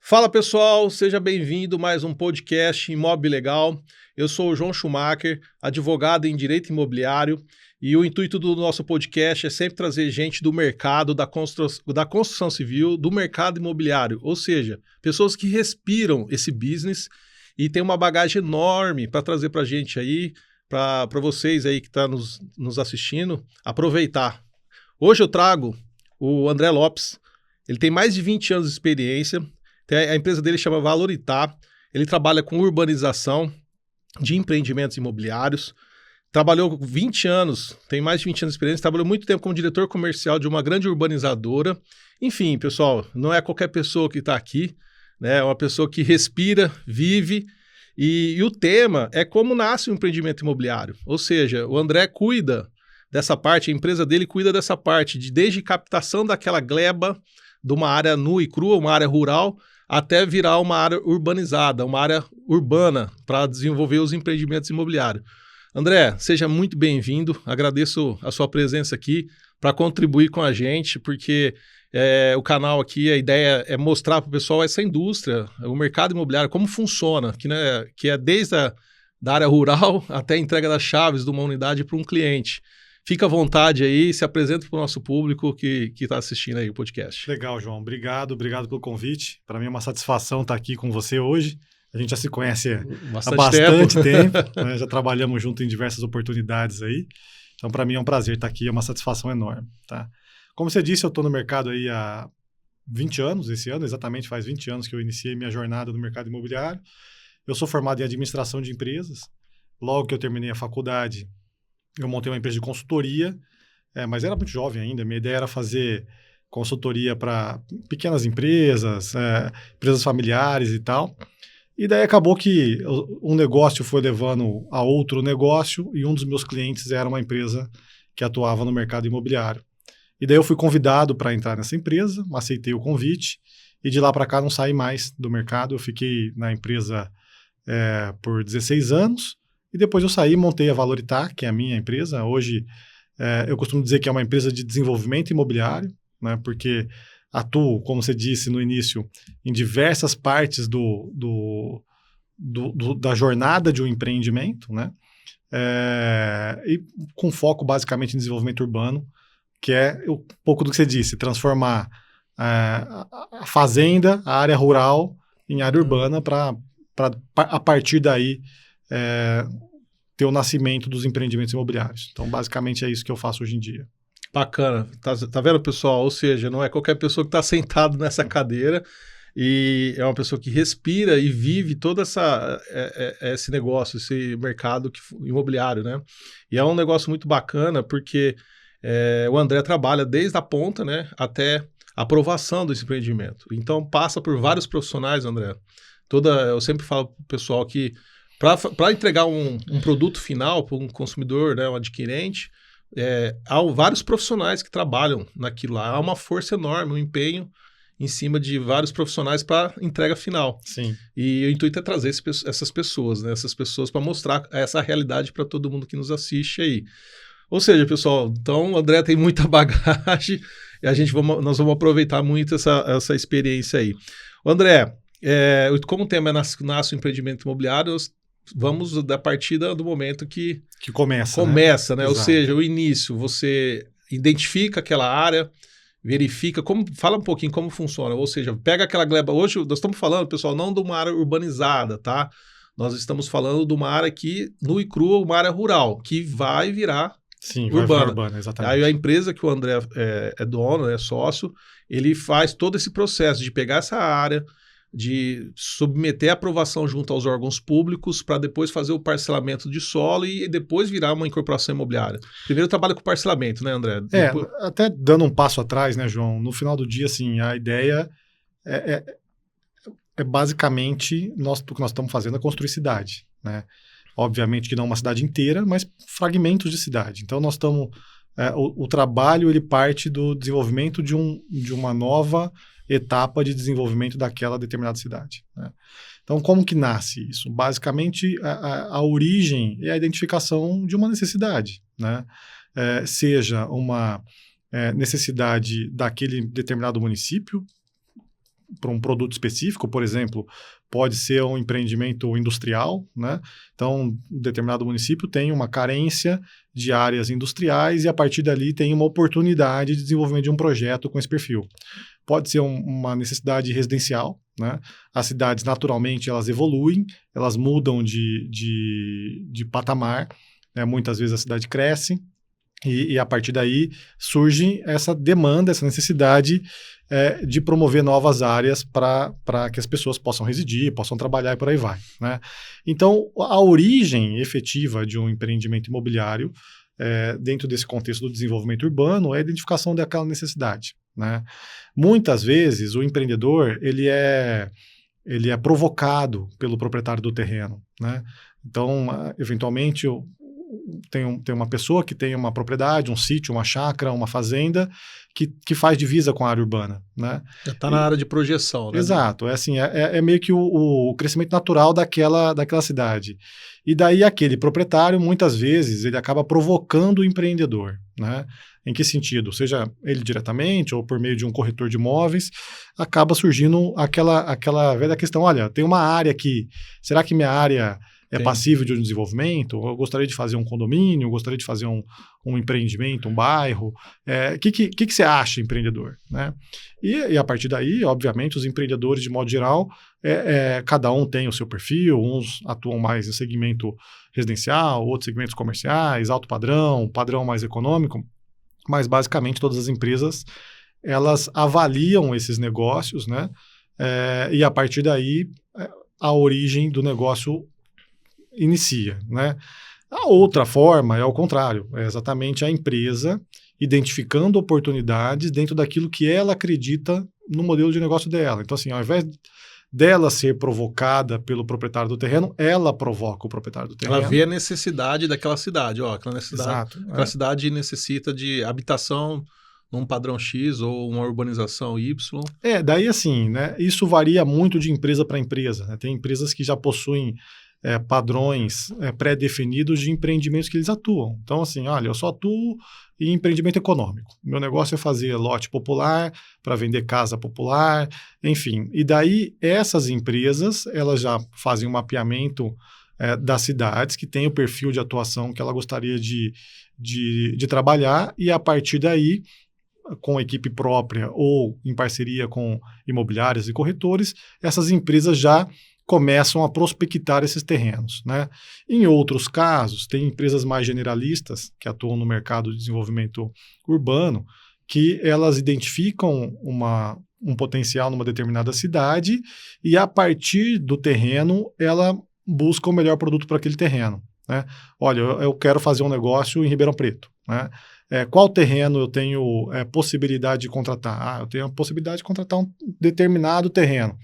Fala pessoal, seja bem-vindo a mais um podcast Imob Legal. Eu sou o João Schumacher, advogado em direito imobiliário, e o intuito do nosso podcast é sempre trazer gente do mercado da construção civil, do mercado imobiliário, ou seja, pessoas que respiram esse business e tem uma bagagem enorme para trazer para a gente aí, para vocês aí que estão nos assistindo, aproveitar. Hoje eu trago o André Lopes. Ele tem mais de 20 anos de experiência. A empresa dele chama Valoritá. Ele trabalha com urbanização de empreendimentos imobiliários. Trabalhou 20 anos, tem mais de 20 anos de experiência, trabalhou muito tempo como diretor comercial de uma grande urbanizadora. Enfim, pessoal, não é qualquer pessoa que está aqui, né? É uma pessoa que respira, vive, e o tema é como nasce um empreendimento imobiliário. Ou seja, o André cuida dessa parte, a empresa dele cuida dessa parte, desde captação daquela gleba de uma área nua e crua, uma área rural, até virar uma área urbanizada, uma área urbana para desenvolver os empreendimentos imobiliários. André, seja muito bem-vindo, agradeço a sua presença aqui para contribuir com a gente, porque o canal aqui, a ideia é mostrar para o pessoal essa indústria, o mercado imobiliário, como funciona, que é desde da área rural até a entrega das chaves de uma unidade para um cliente. Fica à vontade aí, se apresenta para o nosso público que está assistindo aí o podcast. Legal, João. Obrigado pelo convite. Para mim é uma satisfação estar aqui com você hoje. A gente já se conhece há bastante tempo, né? Já trabalhamos junto em diversas oportunidades aí. Então, para mim é um prazer estar aqui, é uma satisfação enorme. Tá? Como você disse, eu estou no mercado aí há 20 anos, esse ano, exatamente faz 20 anos que eu iniciei minha jornada no mercado imobiliário. Eu sou formado em administração de empresas. Logo que eu terminei a faculdade, eu montei uma empresa de consultoria, mas era muito jovem ainda. Minha ideia era fazer consultoria para pequenas empresas, empresas familiares e tal. E daí acabou que um negócio foi levando a outro negócio e um dos meus clientes era uma empresa que atuava no mercado imobiliário. E daí eu fui convidado para entrar nessa empresa, aceitei o convite e de lá para cá não saí mais do mercado. Eu fiquei na empresa por 16 anos. E depois eu saí e montei a Valoritá, que é a minha empresa. Hoje, eu costumo dizer que é uma empresa de desenvolvimento imobiliário, né, porque atuo, como você disse no início, em diversas partes da jornada de um empreendimento, né, e com foco basicamente em desenvolvimento urbano, que é um pouco do que você disse, transformar a fazenda, a área rural, em área urbana para a partir daí ter o nascimento dos empreendimentos imobiliários. Então, basicamente, é isso que eu faço hoje em dia. Bacana. Tá vendo, pessoal? Ou seja, não é qualquer pessoa que está sentado nessa cadeira e é uma pessoa que respira e vive todo esse negócio, esse mercado imobiliário, né? E é um negócio muito bacana porque o André trabalha desde a ponta, né, até a aprovação desse empreendimento. Então, passa por vários profissionais, André. Eu sempre falo para o pessoal que para entregar um produto final para um consumidor, né, um adquirente, há vários profissionais que trabalham naquilo lá. Há uma força enorme, um empenho em cima de vários profissionais para entrega final. Sim. E o intuito é trazer essas pessoas, né, para mostrar essa realidade para todo mundo que nos assiste aí. Ou seja, pessoal, então o André tem muita bagagem e nós vamos aproveitar muito essa experiência aí. O André, como o tema nasce o empreendimento imobiliário, vamos da partida do momento que começa, né? Ou seja, o início, você identifica aquela área, verifica, fala um pouquinho como funciona, ou seja, pega aquela gleba. Hoje nós estamos falando, pessoal, não de uma área urbanizada, tá? Nós estamos falando de uma área aqui, nua e crua, uma área rural, que vai virar urbana, exatamente. Aí a empresa que o André é dono, é sócio, ele faz todo esse processo de pegar essa área, de submeter a aprovação junto aos órgãos públicos para depois fazer o parcelamento de solo e depois virar uma incorporação imobiliária. Primeiro trabalha com parcelamento, né, André? Até dando um passo atrás, né, João? No final do dia, assim, a ideia é basicamente o que nós estamos fazendo é construir cidade, né? Obviamente que não uma cidade inteira, mas fragmentos de cidade. Então nós estamos... o trabalho ele parte do desenvolvimento de uma nova etapa de desenvolvimento daquela determinada cidade, né? Então, como que nasce isso? Basicamente, a origem é a identificação de uma necessidade, né? Seja uma necessidade daquele determinado município, um produto específico, por exemplo, pode ser um empreendimento industrial, né? Então, um determinado município tem uma carência de áreas industriais e a partir dali tem uma oportunidade de desenvolvimento de um projeto com esse perfil. Pode ser uma necessidade residencial, né? As cidades, naturalmente, elas evoluem, elas mudam de patamar, né? Muitas vezes a cidade cresce e a partir daí surge essa demanda, essa necessidade de promover novas áreas para que as pessoas possam residir, possam trabalhar e por aí vai, né? Então, a origem efetiva de um empreendimento imobiliário dentro desse contexto do desenvolvimento urbano é a identificação daquela necessidade, né? Muitas vezes o empreendedor ele é provocado pelo proprietário do terreno, né? Então, eventualmente, tem uma pessoa que tem uma propriedade, um sítio, uma chácara, uma fazenda que faz divisa com a área urbana, né? Já está na área de projeção, né? Exato, é meio que o crescimento natural daquela cidade. E daí aquele proprietário, muitas vezes, ele acaba provocando o empreendedor, né? Em que sentido? Seja ele diretamente ou por meio de um corretor de imóveis, acaba surgindo aquela velha questão, olha, tem uma área aqui, será que minha área é passível de um desenvolvimento? Eu gostaria de fazer um condomínio, eu gostaria de fazer um empreendimento, um bairro. O que você acha, empreendedor? Né? E a partir daí, obviamente, os empreendedores, de modo geral, cada um tem o seu perfil, uns atuam mais em segmento residencial, outros segmentos comerciais, alto padrão, padrão mais econômico, mas basicamente todas as empresas, elas avaliam esses negócios, né? E a partir daí, a origem do negócio inicia, né? A outra forma é ao contrário, é exatamente a empresa identificando oportunidades dentro daquilo que ela acredita no modelo de negócio dela. Então, assim, ao invés dela ser provocada pelo proprietário do terreno, ela provoca o proprietário do terreno. Ela vê a necessidade daquela cidade, aquela cidade necessita de habitação num padrão X ou uma urbanização Y. Daí assim, né? Isso varia muito de empresa para empresa, né? Tem empresas que já possuem padrões pré-definidos de empreendimentos que eles atuam. Então, assim, olha, eu só atuo em empreendimento econômico. Meu negócio é fazer lote popular para vender casa popular, enfim. E daí, essas empresas, elas já fazem um mapeamento das cidades que tem o perfil de atuação que ela gostaria de trabalhar e, a partir daí, com equipe própria ou em parceria com imobiliárias e corretores, essas empresas já começam a prospectar esses terrenos, né? Em outros casos, tem empresas mais generalistas que atuam no mercado de desenvolvimento urbano, que elas identificam um potencial numa determinada cidade e, a partir do terreno, ela busca o melhor produto para aquele terreno, né? Olha, eu quero fazer um negócio em Ribeirão Preto, né? Qual terreno eu tenho possibilidade de contratar? Eu tenho a possibilidade de contratar um determinado terreno.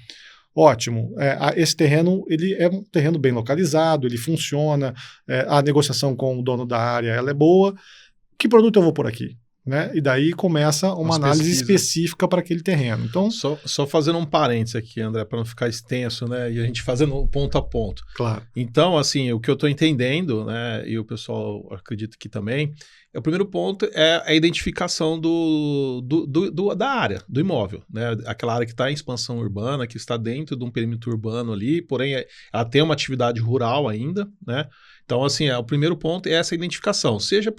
Ótimo, esse terreno ele é um terreno bem localizado, ele funciona, a negociação com o dono da área ela é boa. Que produto eu vou por aqui? Né? E daí começa uma análise específica para aquele terreno. Então, só fazendo um parênteses aqui, André, para não ficar extenso, né? E a gente fazendo ponto a ponto. Claro. Então, assim, o que eu estou entendendo, né? E o pessoal acredita que também, o primeiro ponto é a identificação da área, do imóvel, né? Aquela área que está em expansão urbana, que está dentro de um perímetro urbano ali, porém ela tem uma atividade rural ainda, né? Então, assim, o primeiro ponto é essa identificação, seja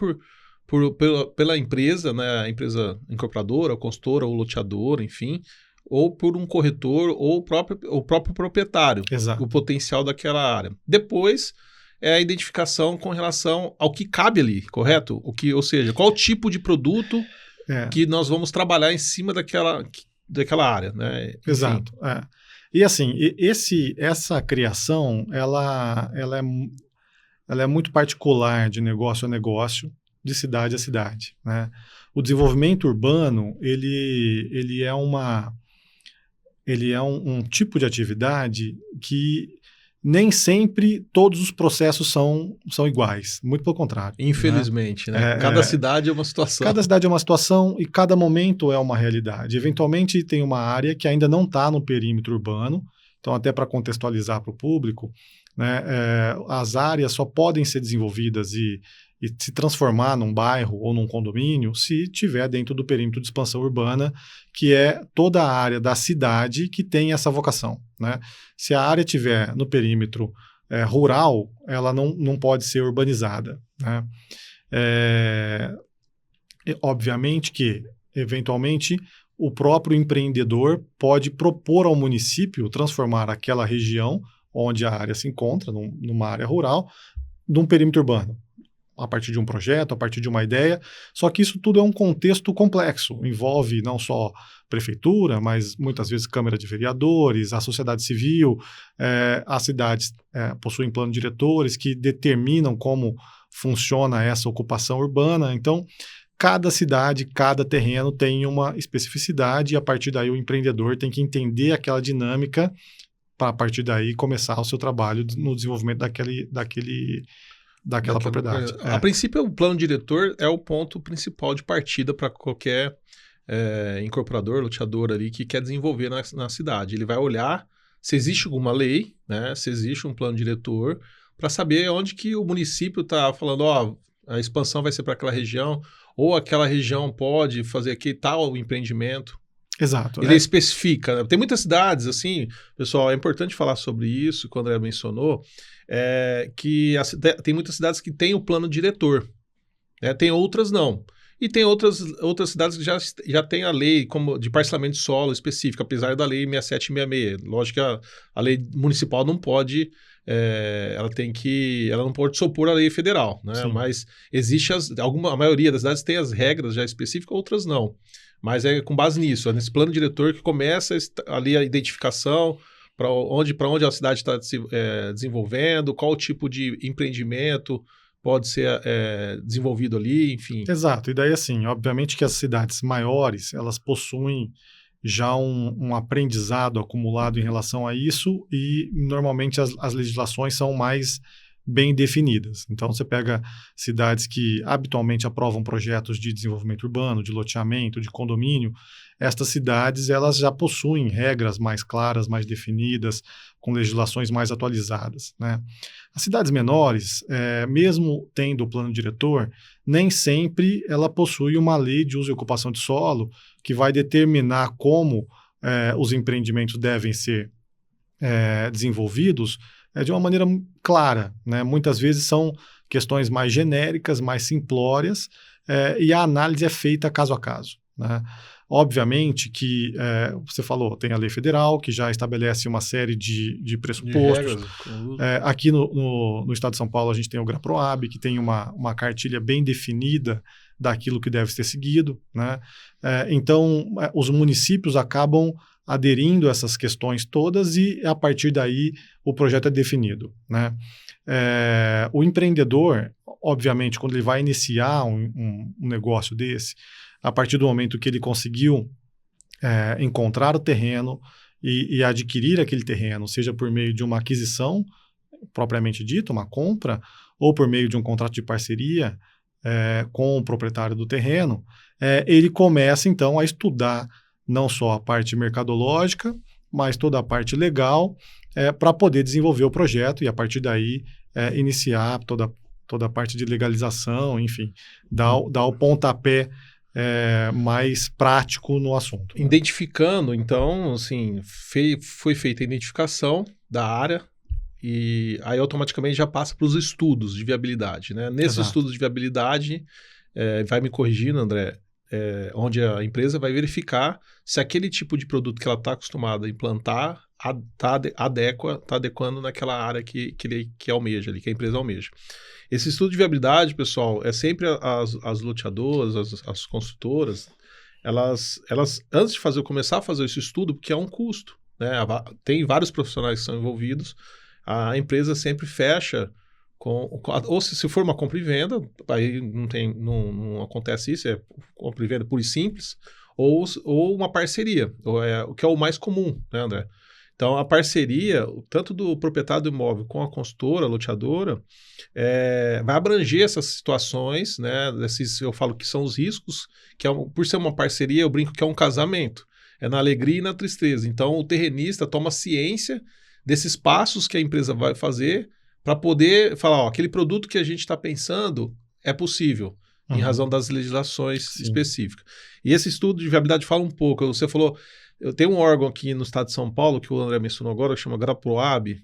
pela empresa, né, a empresa incorporadora, consultora ou loteadora, enfim, ou por um corretor ou o próprio proprietário, Exato. O potencial daquela área. Depois é a identificação com relação ao que cabe ali, correto? Ou seja, qual tipo de produto que nós vamos trabalhar em cima daquela área, né? Enfim. Exato. E assim, essa criação, ela é muito particular de negócio a negócio, de cidade a cidade, né? O desenvolvimento urbano, ele é um tipo de atividade que nem sempre todos os processos são iguais, muito pelo contrário. Infelizmente, né? Cada cidade é uma situação. Cada cidade é uma situação e cada momento é uma realidade. Eventualmente tem uma área que ainda não está no perímetro urbano, então até para contextualizar para o público, né, as áreas só podem ser desenvolvidas e e se transformar num bairro ou num condomínio se tiver dentro do perímetro de expansão urbana, que é toda a área da cidade que tem essa vocação, né? Se a área tiver no perímetro rural, ela não pode ser urbanizada, né? Obviamente que, eventualmente, o próprio empreendedor pode propor ao município transformar aquela região onde a área se encontra, numa área rural, num perímetro urbano, a partir de um projeto, a partir de uma ideia, só que isso tudo é um contexto complexo, envolve não só prefeitura, mas muitas vezes Câmara de Vereadores, a sociedade civil, as cidades possuem plano diretores que determinam como funciona essa ocupação urbana, então cada cidade, cada terreno tem uma especificidade e a partir daí o empreendedor tem que entender aquela dinâmica para a partir daí começar o seu trabalho no desenvolvimento daquela propriedade. A princípio, o plano diretor é o ponto principal de partida para qualquer incorporador, loteador ali que quer desenvolver na cidade. Ele vai olhar se existe alguma lei, né, se existe um plano diretor, para saber onde que o município está falando, a expansão vai ser para aquela região, ou aquela região pode fazer aqui tal empreendimento. Exato. Ele especifica, né? Tem muitas cidades, assim, pessoal, é importante falar sobre isso, que o André mencionou, que tem muitas cidades que têm o plano diretor, né? Tem outras não. E tem outras cidades que já têm a lei como de parcelamento de solo específica, apesar da lei 6766. Lógico que a lei municipal não pode, ela não pode se opor à lei federal, né? Sim. Mas existe a maioria das cidades tem as regras já específicas, outras não. Mas é com base nisso, é nesse plano diretor que começa ali a identificação para onde a cidade está desenvolvendo, qual tipo de empreendimento pode ser desenvolvido ali, enfim. Exato, e daí assim, obviamente que as cidades maiores, elas possuem já um aprendizado acumulado em relação a isso e normalmente as legislações são mais bem definidas. Então, você pega cidades que habitualmente aprovam projetos de desenvolvimento urbano, de loteamento, de condomínio, estas cidades elas já possuem regras mais claras, mais definidas, com legislações mais atualizadas, né? As cidades menores, mesmo tendo o plano diretor, nem sempre ela possui uma lei de uso e ocupação de solo que vai determinar como os empreendimentos devem ser desenvolvidos de uma maneira clara, né? Muitas vezes são questões mais genéricas, mais simplórias, e a análise é feita caso a caso, né? Obviamente que, você falou, tem a lei federal, que já estabelece uma série de pressupostos. Aqui no estado de São Paulo, a gente tem o GRAPROAB, que tem uma cartilha bem definida daquilo que deve ser seguido, né? Então, os municípios acabam aderindo a essas questões todas e, a partir daí, o projeto é definido, né? O empreendedor, obviamente, quando ele vai iniciar um negócio desse, a partir do momento que ele conseguiu encontrar o terreno e adquirir aquele terreno, seja por meio de uma aquisição, propriamente dita, uma compra, ou por meio de um contrato de parceria com o proprietário do terreno, ele começa, então, a estudar não só a parte mercadológica, mas toda a parte legal para poder desenvolver o projeto e, a partir daí, iniciar toda a parte de legalização, enfim, dar o pontapé mais prático no assunto. Né? Identificando, então, assim, foi feita a identificação da área e aí automaticamente já passa para os estudos de viabilidade. Né? Nesses estudos de viabilidade, vai me corrigindo, André, onde a empresa vai verificar se aquele tipo de produto que ela está acostumada a implantar está adequando naquela área que almeja, ali, que a empresa almeja. Esse estudo de viabilidade, pessoal, é sempre as loteadoras, as construtoras, elas antes de começar a fazer esse estudo, porque é um custo, né? Tem vários profissionais que são envolvidos, a empresa sempre fecha ou se for uma compra e venda, aí não acontece isso, é compra e venda pura e simples, ou uma parceria, o que é o mais comum, né, André? Então, a parceria, tanto do proprietário do imóvel com a consultora, a loteadora, vai abranger essas situações, né? Eu falo que são os riscos, que por ser uma parceria, eu brinco que é um casamento, é na alegria e na tristeza. Então, o terrenista toma ciência desses passos que a empresa vai fazer para poder falar, aquele produto que a gente está pensando, é possível, em razão das legislações específicas. E esse estudo de viabilidade fala um pouco. Você falou, eu tenho um órgão aqui no estado de São Paulo, que o André mencionou agora, que chama GraProAB.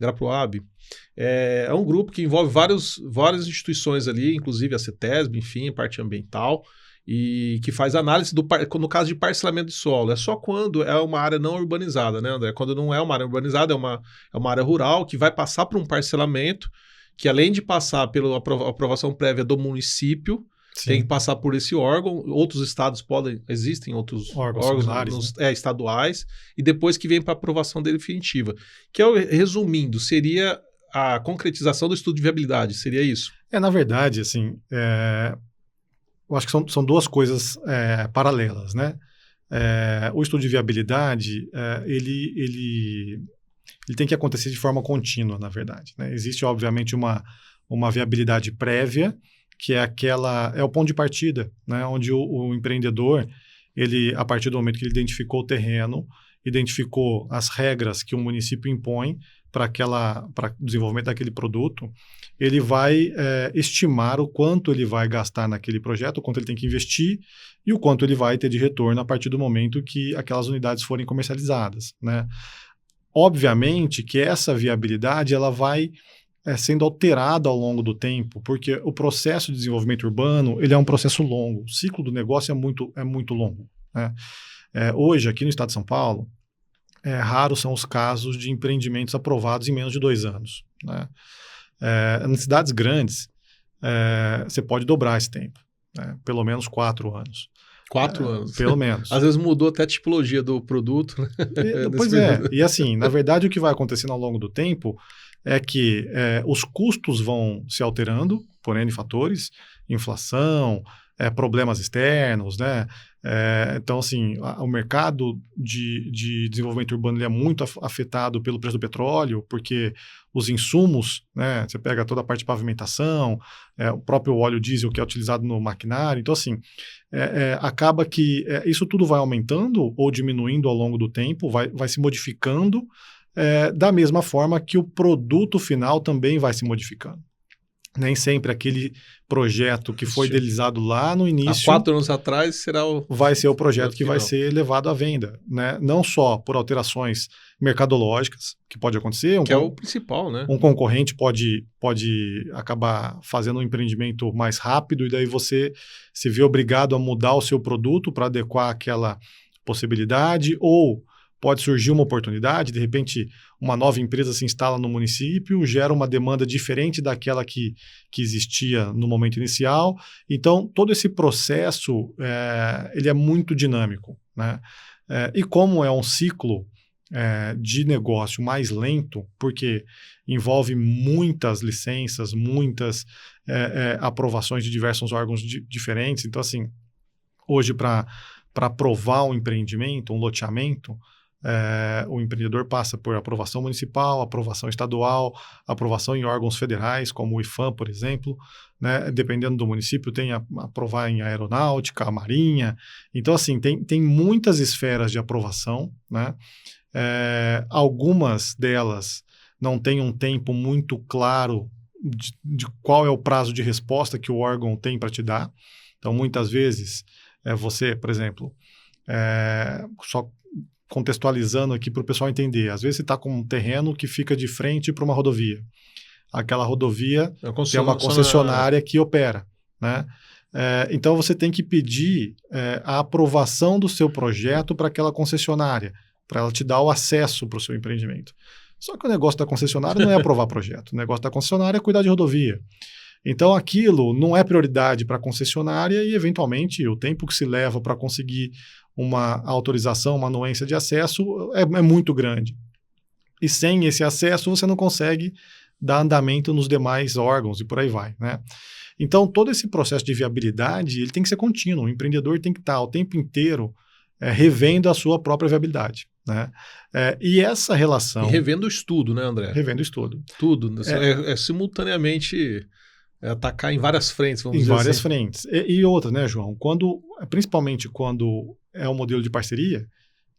É um grupo que envolve várias instituições ali, inclusive a CETESB, enfim, parte ambiental, e que faz análise no caso de parcelamento de solo. É só quando é uma área não urbanizada, né, André? Quando não é uma área urbanizada, é uma área rural que vai passar por um parcelamento, que além de passar pela aprovação prévia do município, tem que passar por esse órgão. Outros estados existem outros órgãos estaduais, e depois que vem para aprovação definitiva. Que resumindo, seria a concretização do estudo de viabilidade, seria isso? Na verdade, assim, eu acho que são duas coisas paralelas, né? O estudo de viabilidade, ele tem que acontecer de forma contínua, na verdade, né? Existe, obviamente, uma viabilidade prévia, que é o ponto de partida, né? Onde o empreendedor, a partir do momento que ele identificou o terreno, identificou as regras que o município impõe para o desenvolvimento daquele produto, ele vai estimar o quanto ele vai gastar naquele projeto, o quanto ele tem que investir e o quanto ele vai ter de retorno a partir do momento que aquelas unidades forem comercializadas, né? Obviamente que essa viabilidade ela vai sendo alterada ao longo do tempo, porque o processo de desenvolvimento urbano ele é um processo longo, o ciclo do negócio é muito longo, né? Hoje, aqui no estado de São Paulo, raros são os casos de empreendimentos aprovados em menos de 2 anos, né? Nas cidades grandes, você pode dobrar esse tempo, né? Pelo menos 4 anos. 4 anos. Pelo menos. Às vezes mudou até a tipologia do produto, né? Pois e assim, na verdade o que vai acontecendo ao longo do tempo é que os custos vão se alterando por N fatores, inflação, problemas externos, né? Então, assim, o mercado de desenvolvimento urbano ele é muito afetado pelo preço do petróleo, porque os insumos, né? Você pega toda a parte de pavimentação, o próprio óleo diesel que é utilizado no maquinário. Então, assim, acaba que isso tudo vai aumentando ou diminuindo ao longo do tempo, vai se modificando, da mesma forma que o produto final também vai se modificando. Nem sempre aquele projeto que foi idealizado lá no início... Há 4 anos atrás vai ser o projeto que vai ser levado à venda, né? Não só por alterações mercadológicas, que pode acontecer... Que é o principal, né? Um concorrente pode acabar fazendo um empreendimento mais rápido e daí você se vê obrigado a mudar o seu produto para adequar aquela possibilidade, ou pode surgir uma oportunidade, de repente uma nova empresa se instala no município, gera uma demanda diferente daquela que existia no momento inicial. Então, todo esse processo ele é muito dinâmico, né? E como é um ciclo de negócio mais lento, porque envolve muitas licenças, muitas aprovações de diversos órgãos diferentes. Então, assim, hoje para aprovar um empreendimento, um loteamento, o empreendedor passa por aprovação municipal, aprovação estadual, aprovação em órgãos federais, como o IPHAN, por exemplo, né? Dependendo do município, tem a aprovar em aeronáutica, a marinha. Então, assim, tem muitas esferas de aprovação, né? Algumas delas não têm um tempo muito claro de qual é o prazo de resposta que o órgão tem para te dar. Então, muitas vezes, você, por exemplo, só contextualizando aqui para o pessoal entender, às vezes você está com um terreno que fica de frente para uma rodovia. Aquela rodovia tem uma concessionária que opera, né? Então você tem que pedir a aprovação do seu projeto para aquela concessionária, para ela te dar o acesso para o seu empreendimento. Só que o negócio da concessionária não é aprovar projeto, o negócio da concessionária é cuidar de rodovia. Então aquilo não é prioridade para a concessionária e, eventualmente, o tempo que se leva para conseguir uma autorização, uma anuência de acesso é muito grande. E sem esse acesso você não consegue dar andamento nos demais órgãos e por aí vai, né? Então todo esse processo de viabilidade ele tem que ser contínuo, o empreendedor tem que estar o tempo inteiro revendo a sua própria viabilidade, né? E essa relação... E revendo o estudo, né, André? Revendo o estudo. Tudo. Simultaneamente... atacar em várias frentes, vamos dizer assim. Em várias assim. frentes. E outra, né, João? Principalmente quando é o modelo de parceria,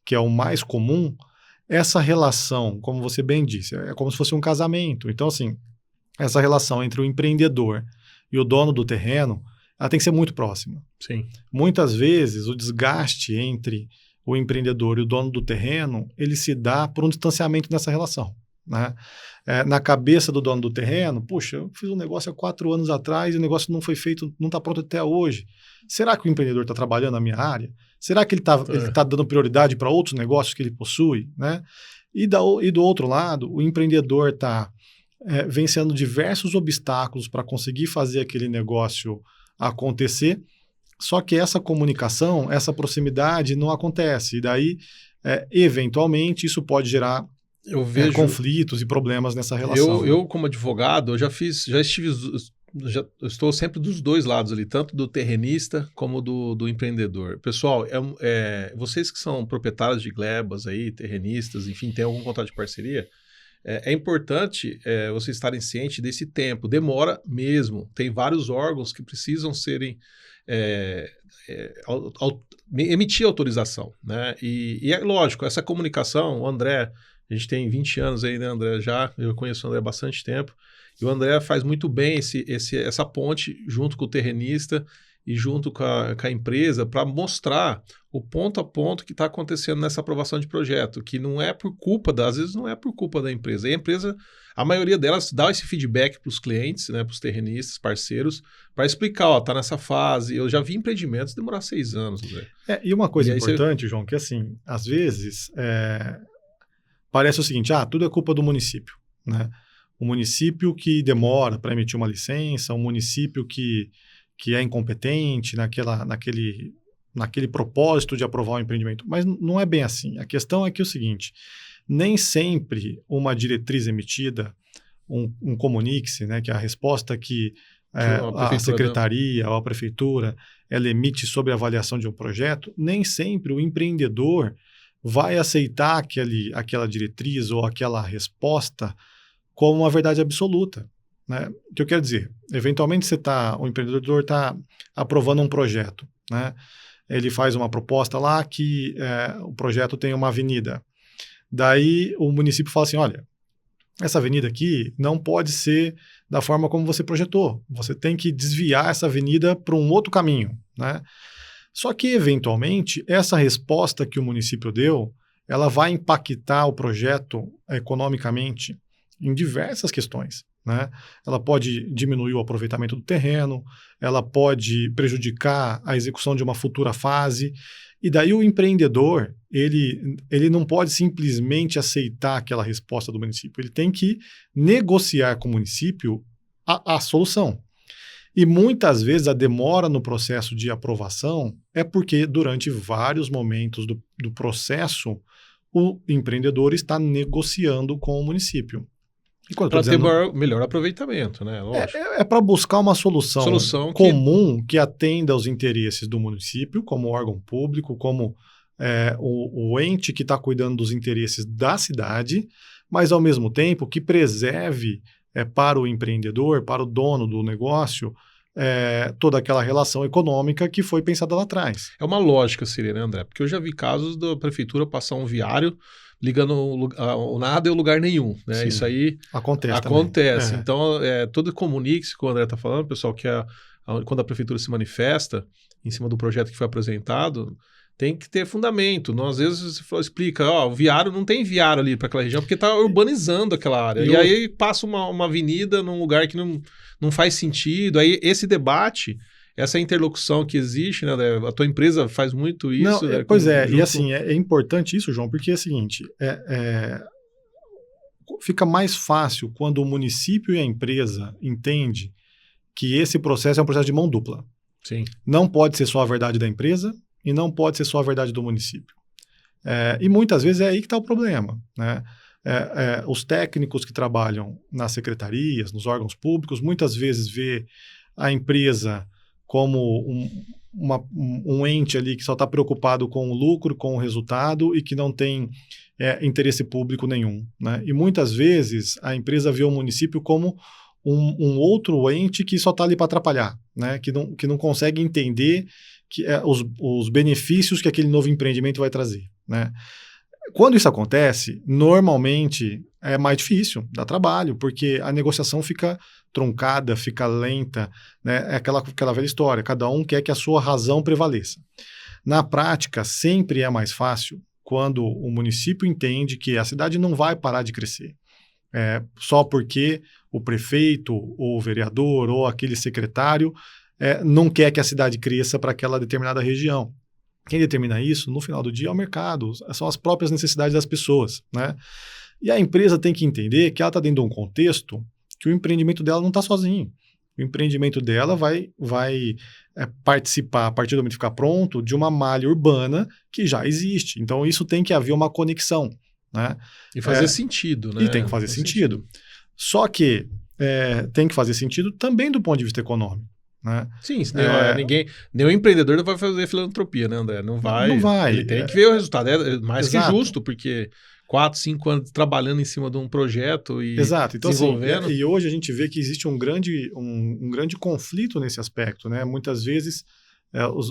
que é o mais comum, essa relação, como você bem disse, é como se fosse um casamento. Então, assim, essa relação entre o empreendedor e o dono do terreno, ela tem que ser muito próxima. Sim. Muitas vezes, o desgaste entre o empreendedor e o dono do terreno, ele se dá por um distanciamento nessa relação, né? Na cabeça do dono do terreno, puxa, eu fiz um negócio há 4 anos atrás e o negócio não foi feito, não está pronto até hoje. Será que o empreendedor está trabalhando na minha área? Será que ele tá dando prioridade para outros negócios que ele possui, né? E do outro lado, o empreendedor está vencendo diversos obstáculos para conseguir fazer aquele negócio acontecer, só que essa comunicação, essa proximidade não acontece. E daí, eventualmente, isso pode gerar conflitos e problemas nessa relação. Eu como advogado, eu estou sempre dos dois lados ali, tanto do terrenista como do empreendedor. Pessoal, vocês que são proprietários de glebas aí, terrenistas, enfim, tem algum contrato de parceria, é importante vocês estarem cientes desse tempo. Demora mesmo. Tem vários órgãos que precisam serem emitir autorização, né? E é lógico, essa comunicação, o André, a gente tem 20 anos aí, né, André? Eu conheço o André há bastante tempo. E o André faz muito bem essa ponte junto com o terrenista e junto com a empresa para mostrar o ponto a ponto que está acontecendo nessa aprovação de projeto, que não é por culpa, às vezes não é por culpa da empresa. E a empresa, a maioria delas dá esse feedback para os clientes, né, para os terrenistas, parceiros, para explicar, está nessa fase. Eu já vi empreendimentos demorar 6 anos. André. E uma coisa importante, João, que assim, às vezes parece o seguinte, tudo é culpa do município, né? O município que demora para emitir uma licença, um município que é incompetente naquele propósito de aprovar um empreendimento. Mas não é bem assim. A questão é que é o seguinte, nem sempre uma diretriz emitida, um comunique-se, né, que é a resposta que a secretaria ou a prefeitura ela emite sobre a avaliação de um projeto, nem sempre o empreendedor vai aceitar aquela diretriz ou aquela resposta como uma verdade absoluta, né? O que eu quero dizer? Eventualmente o empreendedor está aprovando um projeto, né? Ele faz uma proposta lá que o projeto tem uma avenida. Daí o município fala assim, olha, essa avenida aqui não pode ser da forma como você projetou. Você tem que desviar essa avenida para um outro caminho, né? Só que, eventualmente, essa resposta que o município deu, ela vai impactar o projeto economicamente em diversas questões, né? Ela pode diminuir o aproveitamento do terreno, ela pode prejudicar a execução de uma futura fase, e daí o empreendedor, ele não pode simplesmente aceitar aquela resposta do município, ele tem que negociar com o município a solução. E muitas vezes a demora no processo de aprovação é porque durante vários momentos do processo o empreendedor está negociando com o município. Para ter melhor aproveitamento, né? É para buscar uma solução comum que atenda aos interesses do município, como órgão público, como o ente que está cuidando dos interesses da cidade, mas ao mesmo tempo que preserve para o empreendedor, para o dono do negócio, toda aquela relação econômica que foi pensada lá atrás. É uma lógica, seria, né, André? Porque eu já vi casos da prefeitura passar um viário ligando o nada e o lugar nenhum, né? Sim, isso aí acontece. Então, todo comunique-se que o André está falando, pessoal, que quando a prefeitura se manifesta em cima do projeto que foi apresentado, tem que ter fundamento. Não, às vezes você explica, o viário não tem viário ali para aquela região, porque está urbanizando aquela área. E aí passa uma avenida num lugar que não faz sentido. Aí esse debate, essa interlocução que existe, né? A tua empresa faz muito isso. E assim, é importante isso, João, porque é o seguinte, fica mais fácil quando o município e a empresa entendem que esse processo é um processo de mão dupla. Sim. Não pode ser só a verdade da empresa e não pode ser só a verdade do município. E muitas vezes é aí que está o problema, né? Os técnicos que trabalham nas secretarias, nos órgãos públicos, muitas vezes vê a empresa como um ente ali que só está preocupado com o lucro, com o resultado e que não tem interesse público nenhum, né? E muitas vezes a empresa vê o município como um outro ente que só está ali para atrapalhar, né? Que não consegue entender os benefícios que aquele novo empreendimento vai trazer, né? Quando isso acontece, normalmente é mais difícil, dá trabalho, porque a negociação fica truncada, fica lenta, né? É aquela velha história, cada um quer que a sua razão prevaleça. Na prática, sempre é mais fácil quando o município entende que a cidade não vai parar de crescer. Só porque o prefeito, ou o vereador, ou aquele secretário não quer que a cidade cresça para aquela determinada região. Quem determina isso, no final do dia, é o mercado, são as próprias necessidades das pessoas, né? E a empresa tem que entender que ela está dentro de um contexto que o empreendimento dela não está sozinho. O empreendimento dela vai participar, a partir do momento que ficar pronto, de uma malha urbana que já existe. Então, isso tem que haver uma conexão, né? E fazer sentido, né? E tem que fazer sentido. Só que tem que fazer sentido também do ponto de vista econômico, né? Sim, nenhum empreendedor vai fazer filantropia, né, André? Não vai. Ele tem que ver o resultado. É mais que justo, porque 4, 5 anos trabalhando em cima de um projeto e então, desenvolvendo. Assim, e hoje a gente vê que existe um grande conflito nesse aspecto, né? Muitas vezes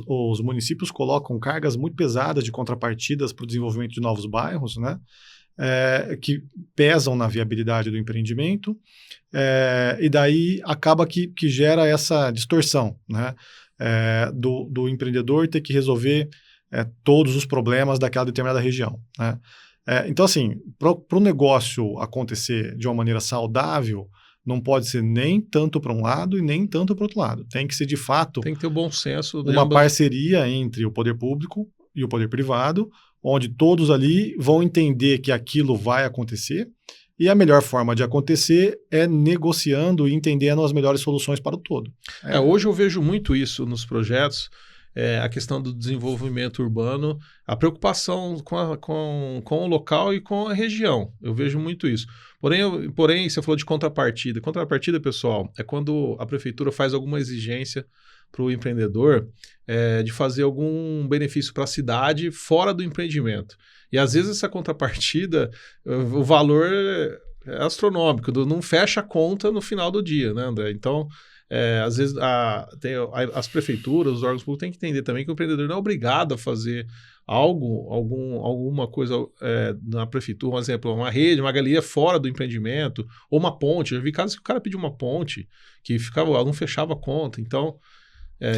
os municípios colocam cargas muito pesadas de contrapartidas para o desenvolvimento de novos bairros, né? Que pesam na viabilidade do empreendimento, e daí acaba que gera essa distorção, né? Do empreendedor ter que resolver todos os problemas daquela determinada região, né? Então, assim, para o negócio acontecer de uma maneira saudável, não pode ser nem tanto para um lado e nem tanto para o outro lado. Tem que ser, de fato, tem que ter o bom senso. Uma parceria entre o poder público e o poder privado, onde todos ali vão entender que aquilo vai acontecer, e a melhor forma de acontecer é negociando e entendendo as melhores soluções para o todo. Hoje eu vejo muito isso nos projetos, a questão do desenvolvimento urbano, a preocupação com o local e com a região. Eu vejo muito isso. Porém, você falou de contrapartida. Contrapartida, pessoal, é quando a prefeitura faz alguma exigência para o empreendedor de fazer algum benefício para a cidade fora do empreendimento. E às vezes essa contrapartida, o valor é astronômico, não fecha a conta no final do dia, né, André? Então, às vezes as prefeituras, os órgãos públicos têm que entender também que o empreendedor não é obrigado a fazer alguma coisa na prefeitura, um exemplo, uma rede, uma galeria fora do empreendimento, ou uma ponte. Eu vi casos que o cara pediu uma ponte, que não fechava a conta. Então,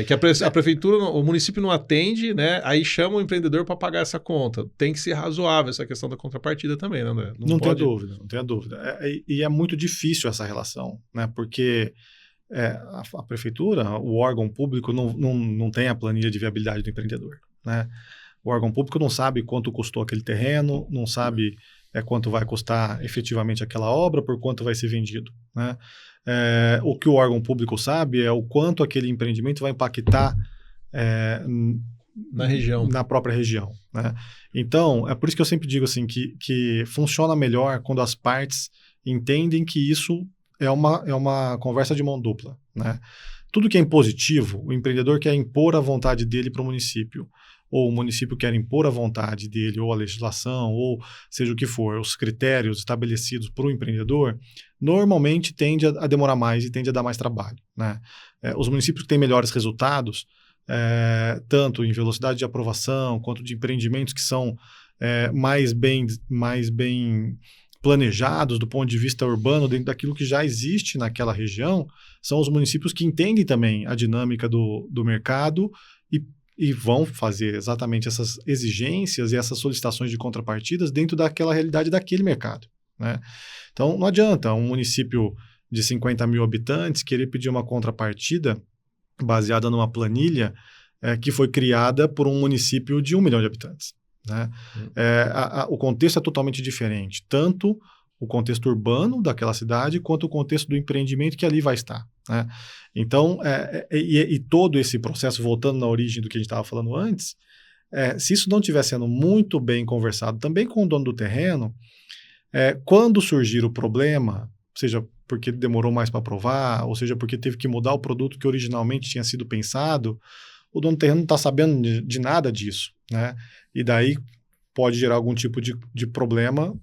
que a prefeitura, o município não atende, né? Aí chama o empreendedor para pagar essa conta. Tem que ser razoável essa questão da contrapartida também, né, André? Não tenha dúvida. E é muito difícil essa relação, né? Porque a prefeitura, o órgão público, não tem a planilha de viabilidade do empreendedor, né? O órgão público não sabe quanto custou aquele terreno, não sabe quanto vai custar efetivamente aquela obra, por quanto vai ser vendido, né? O que o órgão público sabe é o quanto aquele empreendimento vai impactar na região, na própria região, né? Então, é por isso que eu sempre digo assim, que funciona melhor quando as partes entendem que isso é uma conversa de mão dupla, né? Tudo que é impositivo, o empreendedor quer impor a vontade dele para o município, ou o município quer impor a vontade dele, ou a legislação, ou seja o que for, os critérios estabelecidos para o empreendedor, normalmente tende a demorar mais e tende a dar mais trabalho, né? Os municípios que têm melhores resultados, tanto em velocidade de aprovação, quanto de empreendimentos que são mais bem planejados do ponto de vista urbano, dentro daquilo que já existe naquela região, são os municípios que entendem também a dinâmica do mercado e vão fazer exatamente essas exigências e essas solicitações de contrapartidas dentro daquela realidade daquele mercado, né? Então, não adianta um município de 50 mil habitantes querer pedir uma contrapartida baseada numa planilha que foi criada por um município de 1 milhão de habitantes, né? O contexto é totalmente diferente, tanto o contexto urbano daquela cidade quanto o contexto do empreendimento que ali vai estar, né? Então, todo esse processo, voltando na origem do que a gente estava falando antes, se isso não estiver sendo muito bem conversado também com o dono do terreno, quando surgir o problema, seja porque demorou mais para aprovar, ou seja porque teve que mudar o produto que originalmente tinha sido pensado, o dono do terreno não está sabendo de nada disso, né? E daí pode gerar algum tipo de problema,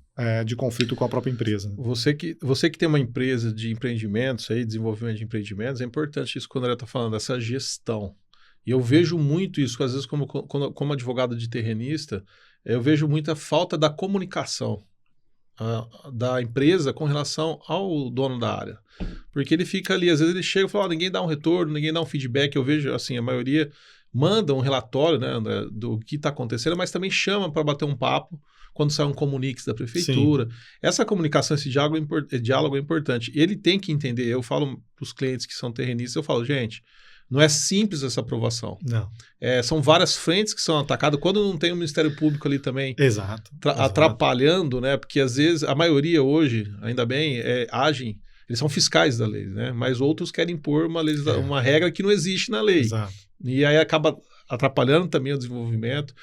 de conflito com a própria empresa. Você que tem uma empresa de empreendimentos, desenvolvimento de empreendimentos, é importante isso quando ela está falando dessa gestão. E eu vejo muito isso, às vezes como advogado de terrenista, eu vejo muita falta da comunicação. da empresa com relação ao dono da área. Porque ele fica ali, às vezes ele chega e fala, ninguém dá um retorno, ninguém dá um feedback. Eu vejo, assim, a maioria manda um relatório, né, do que está acontecendo, mas também chama para bater um papo quando sai um comunique da prefeitura. Sim. Essa comunicação, esse diálogo é importante. Ele tem que entender, eu falo para os clientes que são terrenistas, eu falo, gente, não é simples essa aprovação. Não. São várias frentes que são atacadas. Quando não tem o Ministério Público ali também exato. Atrapalhando, né? Porque às vezes a maioria hoje, ainda bem, agem, eles são fiscais da lei, né? Mas outros querem impor uma regra que não existe na lei. Exato. E aí acaba atrapalhando também o desenvolvimento.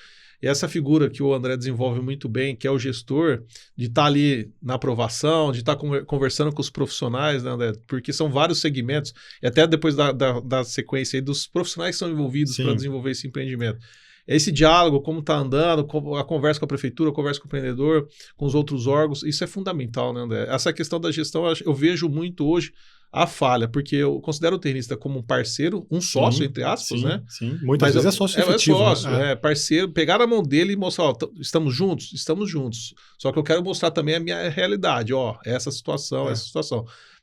E essa figura que o André desenvolve muito bem, que é o gestor, de estar ali na aprovação, de estar conversando com os profissionais, né, André? Porque são vários segmentos, e até depois da sequência aí dos profissionais que são envolvidos para desenvolver esse empreendimento. Esse diálogo, como está andando, a conversa com a prefeitura, a conversa com o empreendedor, com os outros órgãos, isso é fundamental, né, André? Essa questão da gestão, eu vejo muito hoje a falha, porque eu considero o tenista como um parceiro, um sócio, entre aspas, né? Sim, muitas vezes é sócio efetivo. É sócio, parceiro, pegar na mão dele e mostrar, estamos juntos? Estamos juntos. Só que eu quero mostrar também a minha realidade, essa situação.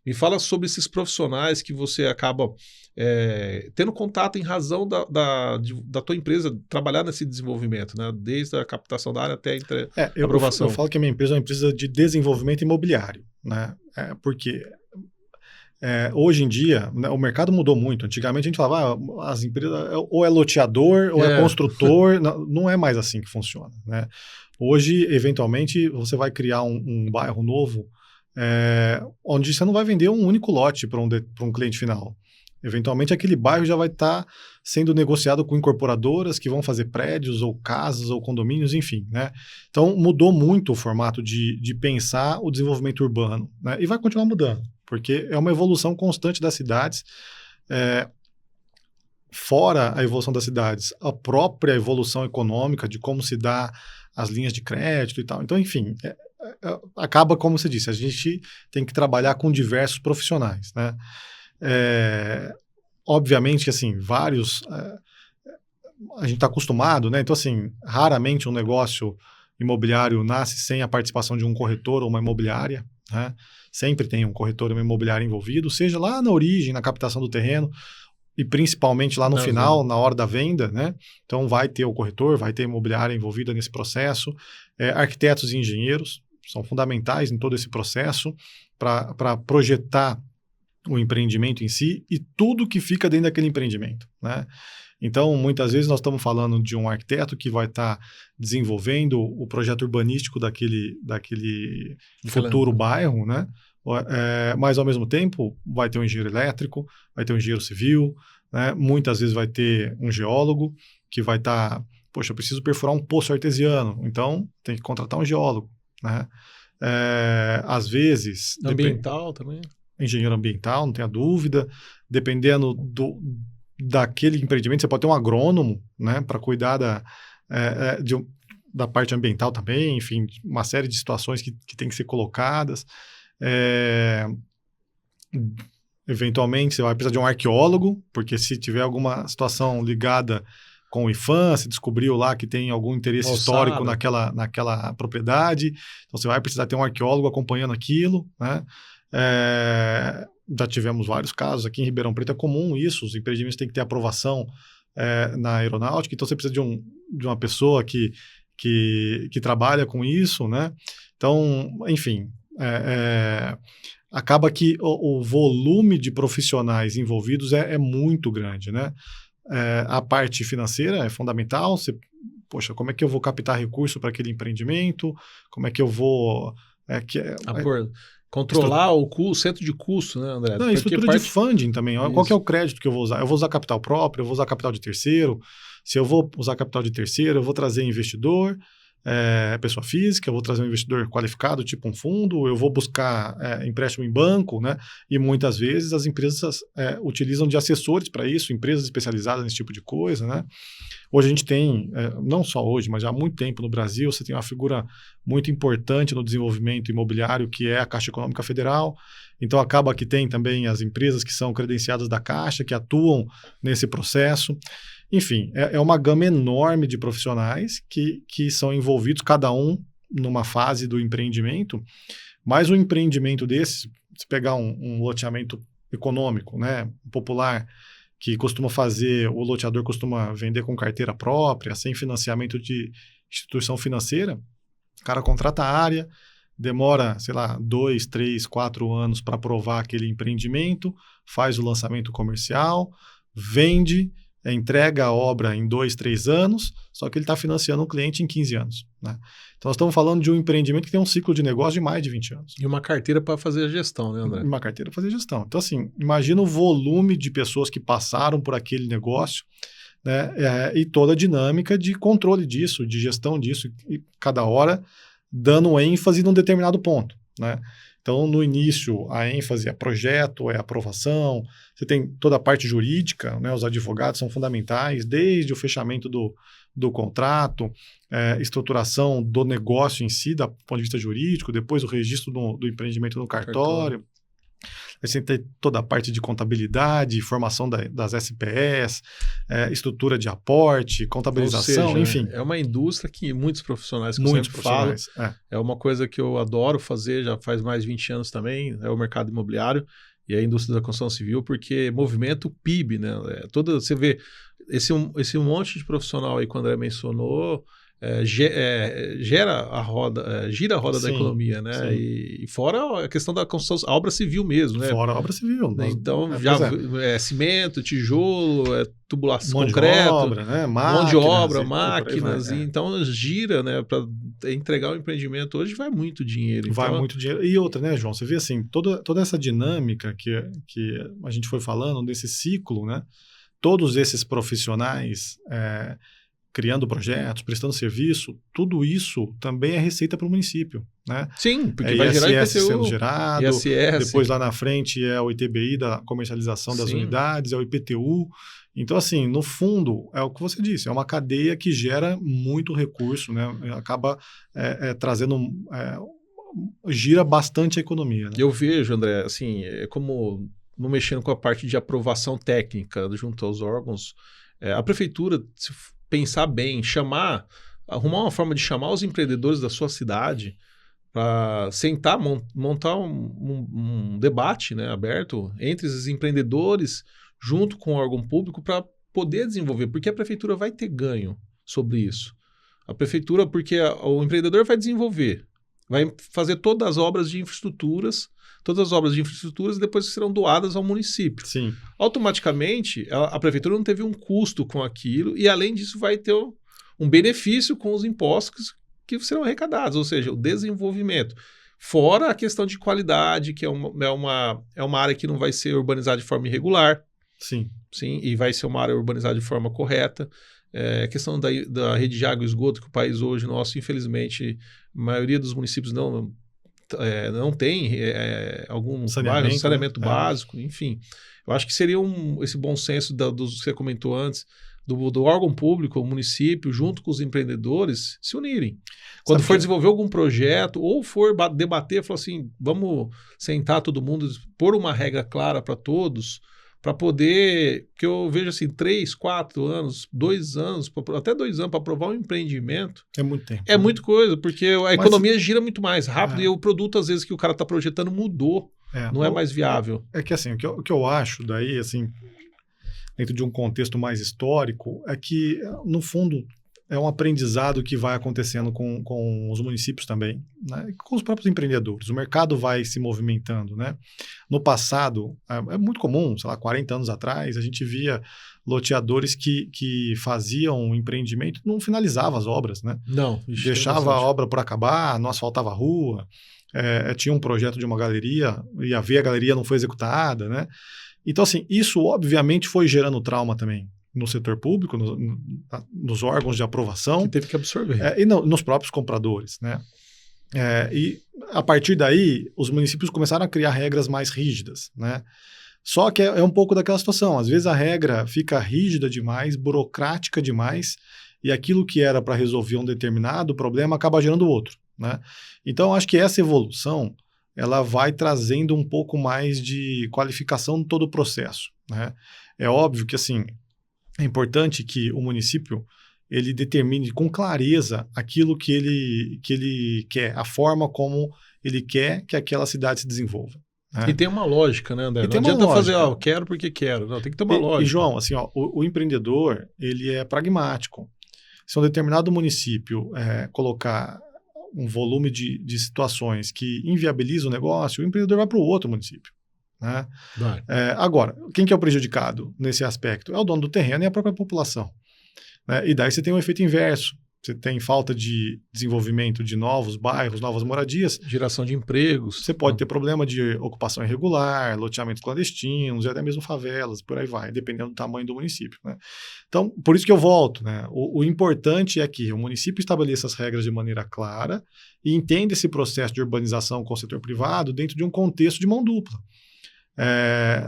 Me fala sobre esses profissionais que você acaba tendo contato em razão da tua empresa trabalhar nesse desenvolvimento, né? Desde a captação da área até a aprovação. Eu falo que a minha empresa é uma empresa de desenvolvimento imobiliário, né? Porque hoje em dia, né, o mercado mudou muito. Antigamente a gente falava, as empresas ou é loteador ou é construtor, não é mais assim que funciona, né? Hoje, eventualmente, você vai criar um bairro novo onde você não vai vender um único lote para um cliente final. Eventualmente, aquele bairro já vai estar sendo negociado com incorporadoras que vão fazer prédios ou casas ou condomínios, enfim, né? Então, mudou muito o formato de pensar o desenvolvimento urbano, né? E vai continuar mudando, porque é uma evolução constante das cidades. Fora a evolução das cidades, a própria evolução econômica de como se dá as linhas de crédito e tal. Então, enfim, acaba, como você disse, a gente tem que trabalhar com diversos profissionais, né? Obviamente que, assim, vários... a gente está acostumado, né? Então, assim, raramente um negócio imobiliário nasce sem a participação de um corretor ou uma imobiliária, né? Sempre tem um corretor ou uma imobiliária envolvido, seja lá na origem, na captação do terreno, e principalmente lá no final, na hora da venda, né? Então, vai ter o corretor, vai ter a imobiliária envolvida nesse processo. Arquitetos e engenheiros são fundamentais em todo esse processo para projetar o empreendimento em si e tudo que fica dentro daquele empreendimento, né? Então, muitas vezes nós estamos falando de um arquiteto que vai estar desenvolvendo o projeto urbanístico daquele futuro bairro, né? Mas, ao mesmo tempo, vai ter um engenheiro elétrico, vai ter um engenheiro civil, né? Muitas vezes vai ter um geólogo que vai estar... Poxa, eu preciso perfurar um poço artesiano, então tem que contratar um geólogo, né? Às vezes... Ambiental também. Engenheiro ambiental, não tenha dúvida. Dependendo daquele empreendimento, você pode ter um agrônomo, né, para cuidar da parte ambiental também, enfim, uma série de situações que tem que ser colocadas. Eventualmente, você vai precisar de um arqueólogo, porque se tiver alguma situação ligada com o IPHAN, se descobriu lá que tem algum interesse histórico naquela propriedade, então você vai precisar ter um arqueólogo acompanhando aquilo, né? Já tivemos vários casos aqui em Ribeirão Preto, é comum isso, os empreendimentos têm que ter aprovação na aeronáutica, então você precisa de uma pessoa que trabalha com isso, né? Então, enfim, acaba que o volume de profissionais envolvidos é muito grande, né? A parte financeira é fundamental, poxa, como é que eu vou captar recurso para aquele empreendimento, como é que eu vou... Controlar o centro de custo, né, André? Não, estrutura de funding também. Isso. Qual que é o crédito que eu vou usar? Eu vou usar capital próprio, eu vou usar capital de terceiro. Se eu vou usar capital de terceiro, eu vou trazer investidor, pessoa física, eu vou trazer um investidor qualificado, tipo um fundo, eu vou buscar empréstimo em banco, né? E muitas vezes as empresas utilizam de assessores para isso, empresas especializadas nesse tipo de coisa, né? Hoje a gente tem, não só hoje, mas já há muito tempo no Brasil, você tem uma figura muito importante no desenvolvimento imobiliário, que é a Caixa Econômica Federal. Então, acaba que tem também as empresas que são credenciadas da Caixa, que atuam nesse processo. Enfim, é uma gama enorme de profissionais que são envolvidos, cada um numa fase do empreendimento, mas um empreendimento desse, se pegar um loteamento econômico, né, popular, que costuma fazer, o loteador costuma vender com carteira própria, sem financiamento de instituição financeira, o cara contrata a área, demora, sei lá, 2, 3, 4 anos para aprovar aquele empreendimento, faz o lançamento comercial, vende, entrega a obra em 2, 3 anos, só que ele está financiando um cliente em 15 anos. Né? Então, nós estamos falando de um empreendimento que tem um ciclo de negócio de mais de 20 anos. E uma carteira para fazer a gestão, né, André? Uma carteira para fazer gestão. Então, assim, imagina o volume de pessoas que passaram por aquele negócio, né, e toda a dinâmica de controle disso, de gestão disso, e cada hora dando ênfase num determinado ponto, né? Então, no início, a ênfase é projeto, é aprovação, você tem toda a parte jurídica, né? Os advogados são fundamentais, desde o fechamento do contrato, estruturação do negócio em si, do ponto de vista jurídico, depois o registro do empreendimento no cartório. Aí você tem toda a parte de contabilidade, formação das SPEs, estrutura de aporte, contabilização, ou seja, enfim. É uma indústria que muitos profissionais que eu sempre falo, é uma coisa que eu adoro fazer, já faz mais de 20 anos também, é o mercado imobiliário e a indústria da construção civil, porque movimenta o PIB, né? Você vê esse monte de profissional aí que o André mencionou, gira a roda da economia, né? E fora a questão da construção, a obra civil mesmo, né? Fora a obra civil. Então, cimento, tijolo, tubulação, Mão concreto, de obra, né? mão de obra, máquinas, então gira, né? Para entregar o empreendimento hoje vai muito dinheiro. Vai muito dinheiro. E outra, né, João? Você vê assim, toda essa dinâmica que a gente foi falando, desse ciclo, né? Todos esses profissionais criando projetos, prestando serviço, tudo isso também é receita para o município, né? Sim, porque vai gerar ISS sendo gerado, ISS. Depois lá na frente é o ITBI da comercialização das unidades, é o IPTU. Então, assim, no fundo, é o que você disse, é uma cadeia que gera muito recurso, né? Acaba trazendo, gira bastante a economia. Né? Eu vejo, André, assim, como não mexendo com a parte de aprovação técnica junto aos órgãos, a prefeitura, se pensar bem, arrumar uma forma de chamar os empreendedores da sua cidade para sentar, montar um debate, né, aberto entre esses empreendedores junto com o órgão público para poder desenvolver, porque a prefeitura vai ter ganho sobre isso. A prefeitura, porque o empreendedor vai desenvolver, vai fazer todas as obras de infraestruturas e depois serão doadas ao município. Sim. Automaticamente, a prefeitura não teve um custo com aquilo e, além disso, vai ter um benefício com os impostos que serão arrecadados, ou seja, o desenvolvimento. Fora a questão de qualidade, que é uma área que não vai ser urbanizada de forma irregular. Sim. Sim, e vai ser uma área urbanizada de forma correta. A questão da rede de água e esgoto, que o país hoje nosso, infelizmente, a maioria dos municípios não tem algum saneamento básico, enfim. Eu acho que seria esse bom senso dos que você comentou antes, do órgão público, o município, junto com os empreendedores, se unirem. Quando for desenvolver algum projeto ou for debater, falar assim, vamos sentar todo mundo, pôr uma regra clara para todos, para poder, que eu vejo assim, 3, 4 anos, 2 anos, até 2 anos para aprovar um empreendimento. É muito tempo. É muita coisa, porque a economia gira muito mais rápido e o produto, às vezes, que o cara está projetando mudou. Não é mais viável. É que assim, o que eu acho daí, assim, dentro de um contexto mais histórico, é que, no fundo, é um aprendizado que vai acontecendo com os municípios também, né? E com os próprios empreendedores. O mercado vai se movimentando, né? No passado, é muito comum, sei lá, 40 anos atrás, a gente via loteadores que faziam um empreendimento e não finalizavam as obras, né? Não. Deixava a obra por acabar, não asfaltava a rua, tinha um projeto de uma galeria, ia ver a galeria não foi executada, né? Então, assim, isso obviamente foi gerando trauma também no setor público, nos órgãos de aprovação. Que teve que absorver. E nos próprios compradores, né? E a partir daí, os municípios começaram a criar regras mais rígidas, né? Só que é um pouco daquela situação. Às vezes a regra fica rígida demais, burocrática demais, e aquilo que era para resolver um determinado problema acaba gerando outro, né? Então, acho que essa evolução ela vai trazendo um pouco mais de qualificação em todo o processo, né? É óbvio que, assim, é importante que o município ele determine com clareza aquilo que ele quer, a forma como ele quer que aquela cidade se desenvolva. Né? E tem uma lógica, né, André? E não adianta fazer, eu quero porque quero. Não, tem que ter uma lógica. E, João, assim, o empreendedor, ele é pragmático. Se um determinado município colocar um volume de situações que inviabiliza o negócio, o empreendedor vai para o outro município. Né? Agora, quem que é o prejudicado nesse aspecto? É o dono do terreno e a própria população. Né? E daí você tem um efeito inverso. Você tem falta de desenvolvimento de novos bairros, novas moradias. Geração de empregos. Você pode ter problema de ocupação irregular, loteamentos clandestinos e até mesmo favelas, por aí vai, dependendo do tamanho do município. Né? Então, por isso que eu volto. Né? O importante é que o município estabeleça as regras de maneira clara e entenda esse processo de urbanização com o setor privado dentro de um contexto de mão dupla.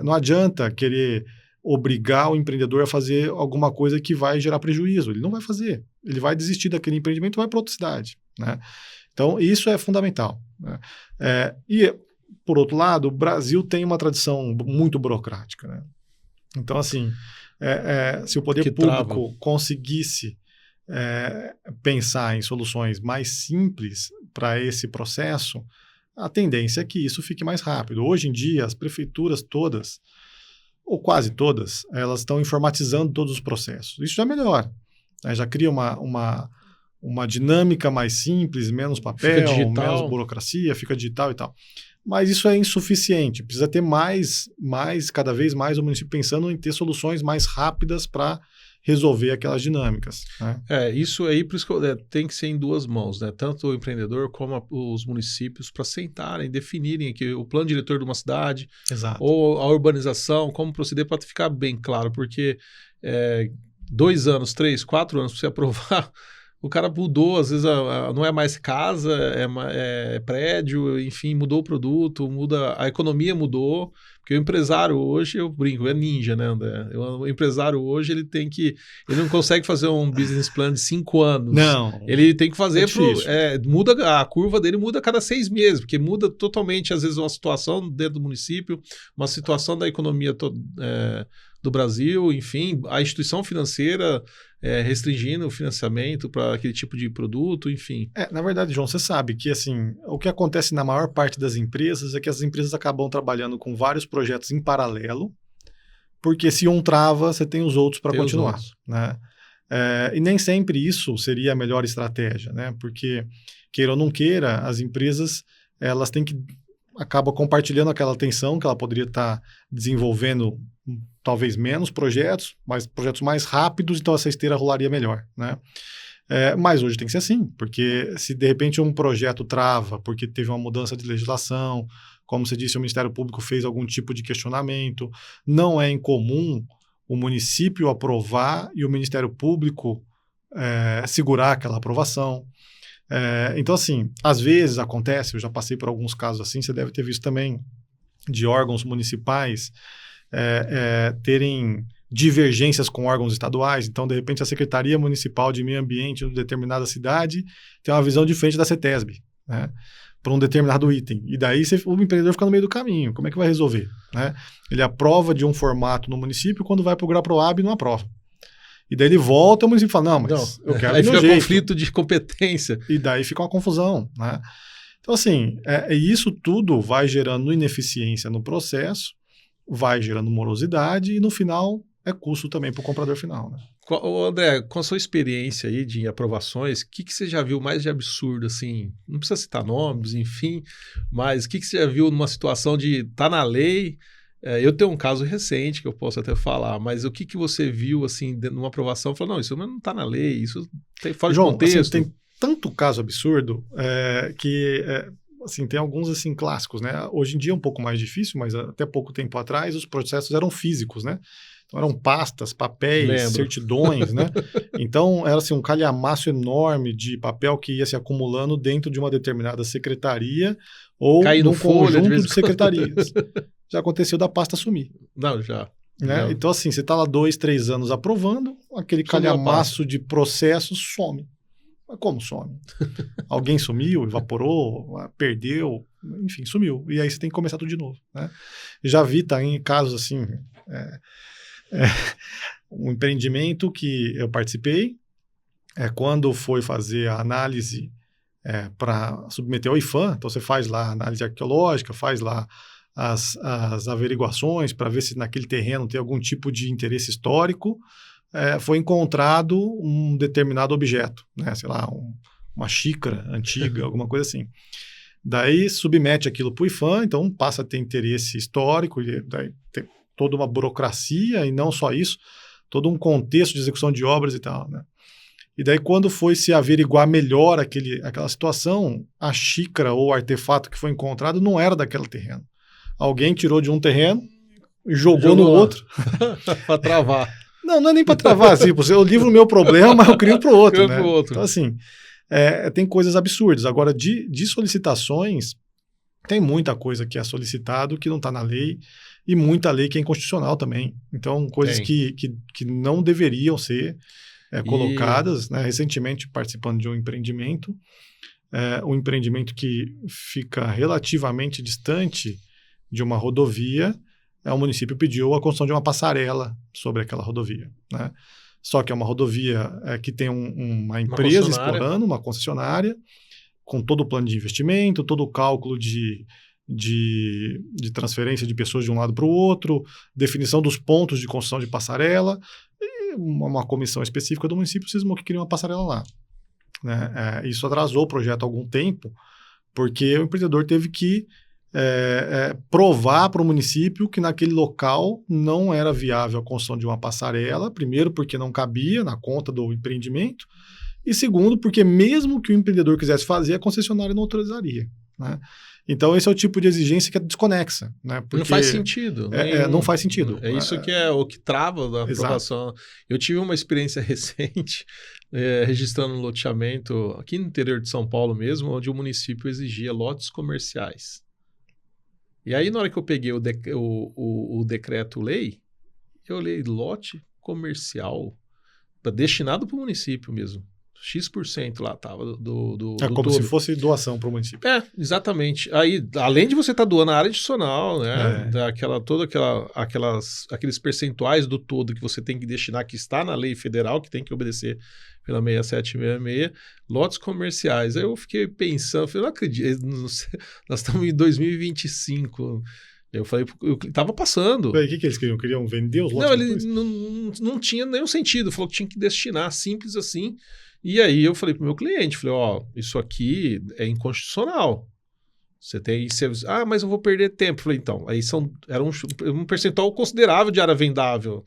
Não adianta querer obrigar o empreendedor a fazer alguma coisa que vai gerar prejuízo. Ele não vai fazer. Ele vai desistir daquele empreendimento e vai para outra cidade. Né? Então, isso é fundamental. Né? E, por outro lado, o Brasil tem uma tradição muito burocrática. Né? Então, assim, se o poder público conseguisse pensar em soluções mais simples para esse processo, a tendência é que isso fique mais rápido. Hoje em dia, as prefeituras todas, ou quase todas, elas estão informatizando todos os processos. Isso já melhora. Né? Já cria uma dinâmica mais simples, menos papel, menos burocracia, fica digital e tal. Mas isso é insuficiente. Precisa ter cada vez mais o município pensando em ter soluções mais rápidas para resolver aquelas dinâmicas. Né? Isso aí, por isso que tem que ser em duas mãos, né? Tanto o empreendedor como os municípios para sentarem, definirem aqui o plano diretor de uma cidade. Exato. Ou a urbanização, como proceder para ficar bem claro, porque 2 anos, 3, 4 anos para você aprovar, o cara mudou, às vezes não é mais casa, é prédio, enfim, mudou o produto, a economia mudou. Porque o empresário hoje, eu brinco, é ninja, né, André? O empresário hoje, ele não consegue fazer um business plan de 5 anos. Não. Ele tem que fazer, muda a curva dele, muda a cada 6 meses, porque muda totalmente, às vezes, uma situação dentro do município, uma situação da economia do Brasil, enfim, a instituição financeira restringindo o financiamento para aquele tipo de produto, enfim. Na verdade, João, você sabe que assim, o que acontece na maior parte das empresas é que as empresas acabam trabalhando com vários projetos em paralelo, porque se um trava, você tem os outros para continuar. Né? E nem sempre isso seria a melhor estratégia, né? Porque, queira ou não queira, as empresas elas acabam compartilhando aquela atenção que ela poderia estar desenvolvendo talvez menos projetos, mas projetos mais rápidos, então essa esteira rolaria melhor, né? Mas hoje tem que ser assim, porque se de repente um projeto trava porque teve uma mudança de legislação, como você disse, o Ministério Público fez algum tipo de questionamento, não é incomum o município aprovar e o Ministério Público segurar aquela aprovação. Então, assim, às vezes acontece, eu já passei por alguns casos assim, você deve ter visto também, de órgãos municipais terem divergências com órgãos estaduais. Então, de repente, a Secretaria Municipal de Meio Ambiente de determinada cidade tem uma visão diferente da CETESB, né, para um determinado item. E daí o empreendedor fica no meio do caminho. Como é que vai resolver? Né? Ele aprova de um formato no município, quando vai para o GRAPROAB não aprova. E daí ele volta, o município fala, não, mas eu quero aí do meu fica jeito. Conflito de competência. E daí fica uma confusão. Né? Então, assim, isso tudo vai gerando ineficiência no processo, vai gerando morosidade e, no final, é custo também para o comprador final. Né? André, com a sua experiência aí de aprovações, o que você já viu mais de absurdo, assim? Não precisa citar nomes, enfim, mas o que você já viu numa situação de tá na lei? Eu tenho um caso recente que eu posso até falar, mas o que você viu, assim, numa aprovação? Falou, não, isso não tá na lei, isso tem fora de contexto. Assim, tem tanto caso absurdo que... assim, tem alguns assim clássicos, né? Hoje em dia é um pouco mais difícil, mas até pouco tempo atrás os processos eram físicos, né? Então eram pastas, papéis, certidões, né? Então era assim um calhamaço enorme de papel que ia se acumulando dentro de uma determinada secretaria ou num conjunto de secretarias. Já aconteceu da pasta sumir. Não, já. Né? Então assim, você está lá 2, 3 anos aprovando, aquele calhamaço de processos some. Mas como some? Alguém sumiu, evaporou, perdeu, enfim, sumiu. E aí você tem que começar tudo de novo. Né? Já vi em casos assim, um empreendimento que eu participei, quando foi fazer a análise para submeter ao IPHAN, então você faz lá a análise arqueológica, faz lá as averiguações para ver se naquele terreno tem algum tipo de interesse histórico, foi encontrado um determinado objeto, né, sei lá, uma xícara antiga, alguma coisa assim. Daí submete aquilo para o IPHAN, então passa a ter interesse histórico, e daí tem toda uma burocracia, e não só isso, todo um contexto de execução de obras e tal, né? E daí, quando foi se averiguar melhor aquela situação, a xícara ou artefato que foi encontrado não era daquele terreno. Alguém tirou de um terreno e jogou no outro. Para travar. Não é nem para travar. Assim, eu livro o meu problema, mas eu crio para o outro. Né? Então, assim, tem coisas absurdas. Agora, de solicitações, tem muita coisa que é solicitado que não está na lei e muita lei que é inconstitucional também. Então, coisas que não deveriam ser colocadas, né? Recentemente participando de um empreendimento que fica relativamente distante de uma rodovia, o município pediu a construção de uma passarela sobre aquela rodovia, né? Só que é uma rodovia que tem uma empresa explorando, uma concessionária, com todo o plano de investimento, todo o cálculo de transferência de pessoas de um lado para o outro, definição dos pontos de construção de passarela, uma comissão específica do município cismou que queria uma passarela lá. Né? Isso atrasou o projeto há algum tempo, porque o empreendedor teve que provar para o município que naquele local não era viável a construção de uma passarela, primeiro porque não cabia na conta do empreendimento, e segundo porque mesmo que o empreendedor quisesse fazer, a concessionária não autorizaria. Né? Então, esse é o tipo de exigência que é desconexa. Né? Porque não faz sentido. Não faz sentido. É isso que é o que trava da aprovação. Exato. Eu tive uma experiência recente registrando um loteamento aqui no interior de São Paulo mesmo, onde o município exigia lotes comerciais. E aí, na hora que eu peguei o decreto-lei, eu olhei lote comercial destinado para o município mesmo. X% lá estava do como todo. Se fosse doação para o município. Exatamente. Aí, além de você estar doando a área adicional, né, aqueles percentuais do todo que você tem que destinar, que está na lei federal, que tem que obedecer pela 6766, lotes comerciais. Aí eu fiquei pensando, falei, não acredito, nós estamos em 2025. Eu falei, eu estava passando. O que eles queriam? Queriam vender os lotes? Não, ele não tinha nenhum sentido. Falou que tinha que destinar, simples assim. E aí eu falei pro meu cliente, falei, isso aqui é inconstitucional. Mas eu vou perder tempo. Falei, então, aí era um percentual considerável de área vendável.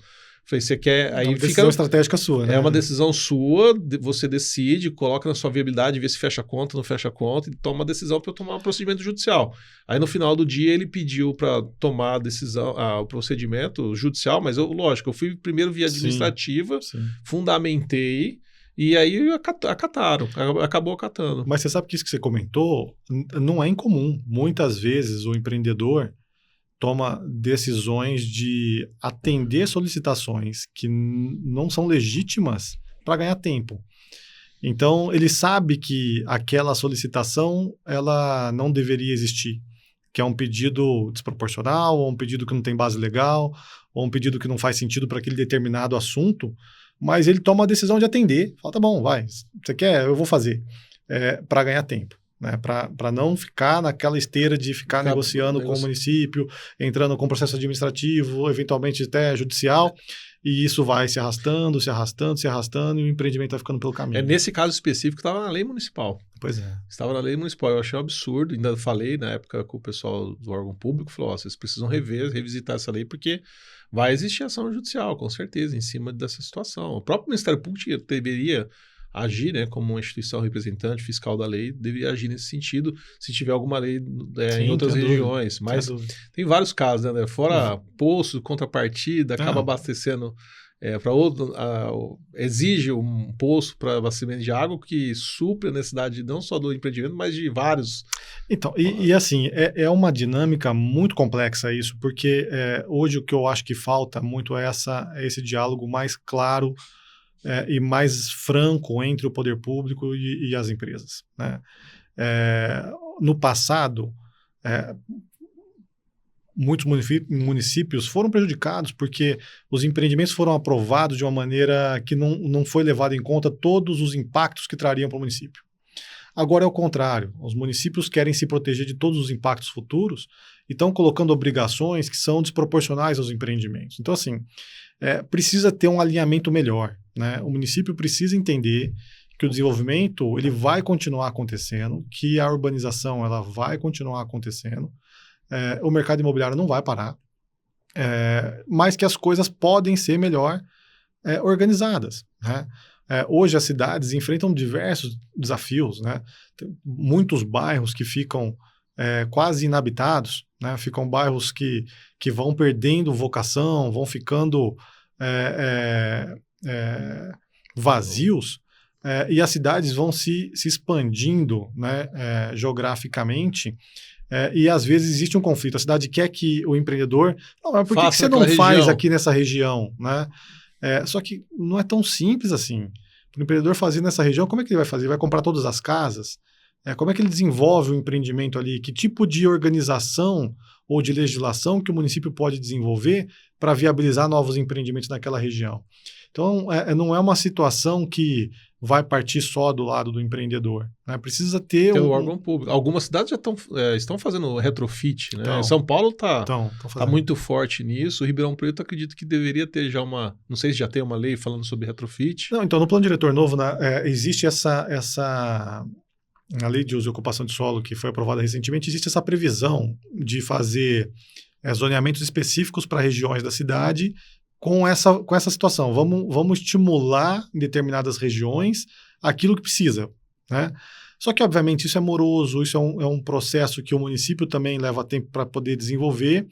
Falei, você quer... Aí uma decisão estratégica sua, né? É uma decisão sua, você decide, coloca na sua viabilidade, vê se fecha a conta, não fecha a conta, e toma uma decisão para eu tomar um procedimento judicial. Aí no final do dia ele pediu para tomar a decisão, o procedimento judicial, mas lógico, eu fui primeiro via administrativa, fundamentei, e aí acataram, acabou acatando. Mas você sabe que isso que você comentou não é incomum. Muitas vezes o empreendedor toma decisões de atender solicitações que não são legítimas para ganhar tempo. Então, ele sabe que aquela solicitação ela não deveria existir, que é um pedido desproporcional, ou um pedido que não tem base legal, ou um pedido que não faz sentido para aquele determinado assunto, mas ele toma a decisão de atender. Fala, tá bom, vai, você quer? Eu vou fazer, para ganhar tempo. Né, para não ficar naquela esteira de ficar negociando com o município, entrando com processo administrativo, eventualmente até judicial, e isso vai se arrastando, e o empreendimento vai ficando pelo caminho. Nesse caso específico estava na lei municipal. Pois é. Estava na lei municipal. Eu achei um absurdo, ainda falei na época com o pessoal do órgão público, falou, vocês precisam revisitar essa lei, porque vai existir ação judicial, com certeza, em cima dessa situação. O próprio Ministério Público deveria agir, né, como uma instituição representante fiscal da lei, deveria agir nesse sentido, se tiver alguma lei em outras regiões. Mas tem vários casos, né? Fora poço, contrapartida, acaba abastecendo para outro, exige um poço para abastecimento de água que supre a necessidade não só do empreendimento, mas de vários. Então, e assim, é uma dinâmica muito complexa isso, porque hoje o que eu acho que falta muito é esse diálogo mais claro e mais franco entre o poder público e as empresas. Né? No passado, muitos municípios foram prejudicados porque os empreendimentos foram aprovados de uma maneira que não foi levado em conta todos os impactos que trariam para o município. Agora é o contrário, os municípios querem se proteger de todos os impactos futuros e estão colocando obrigações que são desproporcionais aos empreendimentos. Então, assim, precisa ter um alinhamento melhor, né? O município precisa entender que o desenvolvimento ele vai continuar acontecendo, que a urbanização ela vai continuar acontecendo, o mercado imobiliário não vai parar, mas que as coisas podem ser melhor organizadas, né? Hoje as cidades enfrentam diversos desafios, né? Tem muitos bairros que ficam quase inabitados, né? Ficam bairros que vão perdendo vocação, vão ficando vazios, e as cidades vão se expandindo, né? Geograficamente, e às vezes existe um conflito. A cidade quer que o empreendedor... Não, mas por que você não faz aqui nessa região, né? Só que não é tão simples assim. Para o empreendedor fazer nessa região, como é que ele vai fazer? Ele vai comprar todas as casas? Como é que ele desenvolve o empreendimento ali? Que tipo de organização ou de legislação que o município pode desenvolver para viabilizar novos empreendimentos naquela região? Então, não é uma situação que vai partir só do lado do empreendedor, né? Precisa ter um órgão público. Algumas cidades já estão fazendo retrofit, né? Então, São Paulo está muito forte nisso. O Ribeirão Preto acredito que deveria ter já não sei se já tem uma lei falando sobre retrofit. Não, então no plano diretor novo, né, existe a lei de uso e ocupação de solo que foi aprovada recentemente, existe essa previsão de fazer zoneamentos específicos para regiões da cidade com essa situação. Vamos estimular em determinadas regiões aquilo que precisa, né? Só que, obviamente, isso é moroso, isso é um processo que o município também leva tempo para poder desenvolver,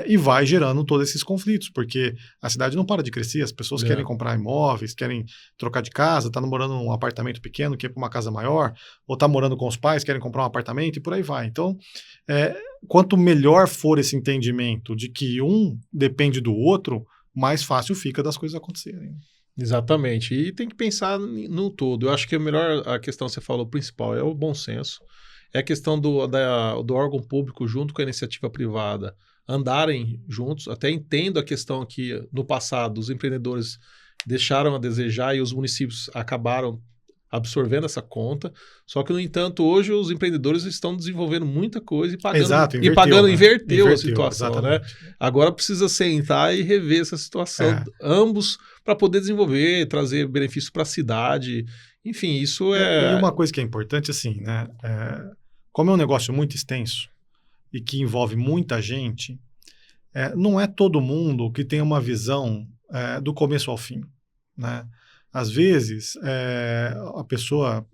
e vai gerando todos esses conflitos, porque a cidade não para de crescer, as pessoas querem comprar imóveis, querem trocar de casa, está morando num apartamento pequeno, quer ir para uma casa maior, ou está morando com os pais, querem comprar um apartamento e por aí vai. Então, quanto melhor for esse entendimento de que um depende do outro, mais fácil fica das coisas acontecerem. Exatamente. E tem que pensar no todo. Eu acho que a questão que você falou principal é o bom senso. É a questão do órgão público junto com a iniciativa privada andarem juntos. Até entendo a questão que no passado os empreendedores deixaram a desejar e os municípios acabaram absorvendo essa conta, só que, no entanto, hoje os empreendedores estão desenvolvendo muita coisa e pagando, inverteu a situação, exatamente, né? Agora precisa sentar e rever essa situação, ambos, para poder desenvolver, trazer benefício para a cidade, enfim, isso E uma coisa que é importante, assim, né? Como é um negócio muito extenso e que envolve muita gente, não é todo mundo que tem uma visão do começo ao fim, né? Às vezes, a pessoa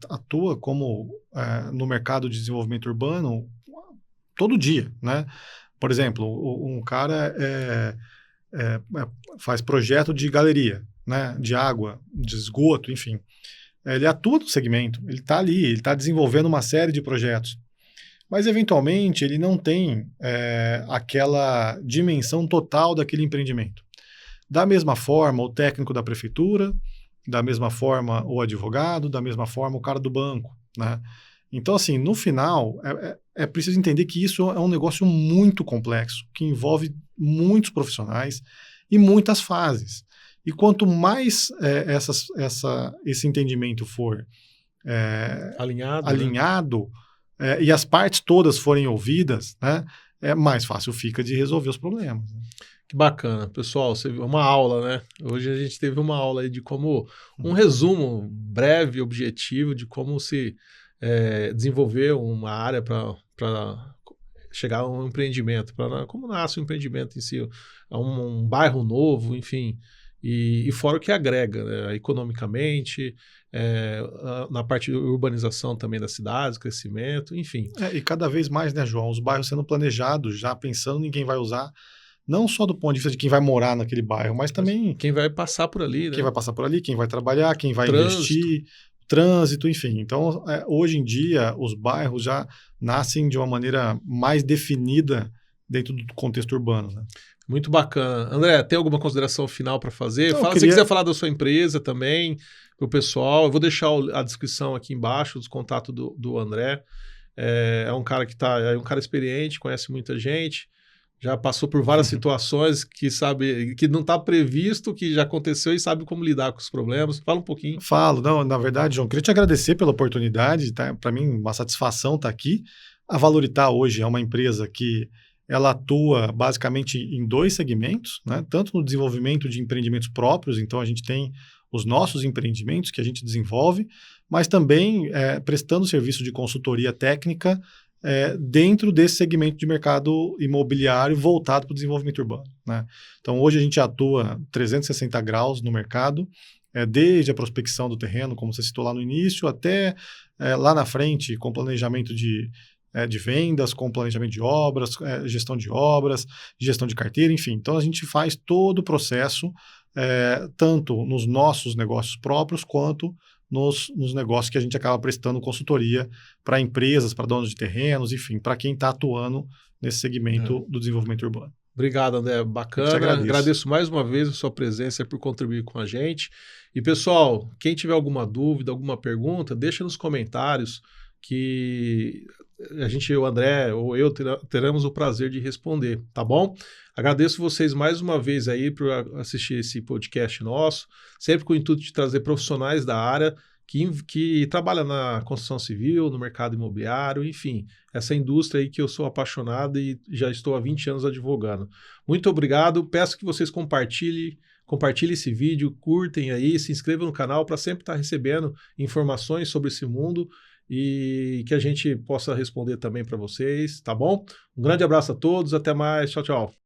atua no mercado de desenvolvimento urbano todo dia, né? Por exemplo, um cara faz projeto de galeria, né? De água, de esgoto, enfim. Ele atua no segmento, ele está ali, ele está desenvolvendo uma série de projetos. Mas, eventualmente, ele não tem aquela dimensão total daquele empreendimento. Da mesma forma, o técnico da prefeitura, da mesma forma, o advogado, da mesma forma, o cara do banco, né? Então, assim, no final, é preciso entender que isso é um negócio muito complexo, que envolve muitos profissionais e muitas fases. E quanto mais esse entendimento for alinhado, né? E as partes todas forem ouvidas, né? Mais fácil fica de resolver os problemas, né? Que bacana. Pessoal, você viu uma aula, né? Hoje a gente teve uma aula aí de como, um resumo breve, objetivo, de como se desenvolver uma área para chegar a um empreendimento, como nasce o empreendimento em si, um bairro novo, enfim, e fora o que agrega, né? Economicamente, na parte de urbanização também das cidades, crescimento, enfim. E cada vez mais, né, João, os bairros sendo planejados, já pensando em quem vai usar, não só do ponto de vista de quem vai morar naquele bairro, mas também... Quem vai passar por ali, né? Quem vai passar por ali, quem vai trabalhar, quem vai investir, trânsito, enfim. Então, hoje em dia, os bairros já nascem de uma maneira mais definida dentro do contexto urbano, né? Muito bacana. André, tem alguma consideração final para fazer? Se você quiser falar da sua empresa também, para o pessoal, eu vou deixar a descrição aqui embaixo, os contatos do André. É um cara que é um cara experiente, conhece muita gente. já passou por várias situações que sabe que não está previsto, que já aconteceu e sabe como lidar com os problemas. Fala um pouquinho. Falo, não, na verdade, João, queria te agradecer pela oportunidade, tá? Para mim, uma satisfação estar aqui. A Valoritar hoje é uma empresa que ela atua basicamente em 2 segmentos, né? Tanto no desenvolvimento de empreendimentos próprios, então a gente tem os nossos empreendimentos que a gente desenvolve, mas também prestando serviço de consultoria técnica dentro desse segmento de mercado imobiliário voltado para o desenvolvimento urbano, né? Então, hoje a gente atua 360 graus no mercado, desde a prospecção do terreno, como você citou lá no início, até lá na frente, com planejamento de vendas, com planejamento de obras, gestão de carteira, enfim. Então, a gente faz todo o processo, tanto nos nossos negócios próprios, quanto nos negócios que a gente acaba prestando consultoria para empresas, para donos de terrenos, enfim, para quem está atuando nesse segmento do desenvolvimento urbano. Obrigado, André. Bacana. Agradeço mais uma vez a sua presença por contribuir com a gente. E, pessoal, quem tiver alguma dúvida, alguma pergunta, deixa nos comentários que a gente, o André ou eu, teremos o prazer de responder, tá bom? Agradeço vocês mais uma vez aí por assistir esse podcast nosso, sempre com o intuito de trazer profissionais da área que trabalham na construção civil, no mercado imobiliário, enfim, essa indústria aí que eu sou apaixonado e já estou há 20 anos advogando. Muito obrigado, peço que vocês compartilhem esse vídeo, curtem aí, se inscrevam no canal para sempre estar recebendo informações sobre esse mundo e que a gente possa responder também para vocês, tá bom? Um grande abraço a todos, até mais, tchau, tchau.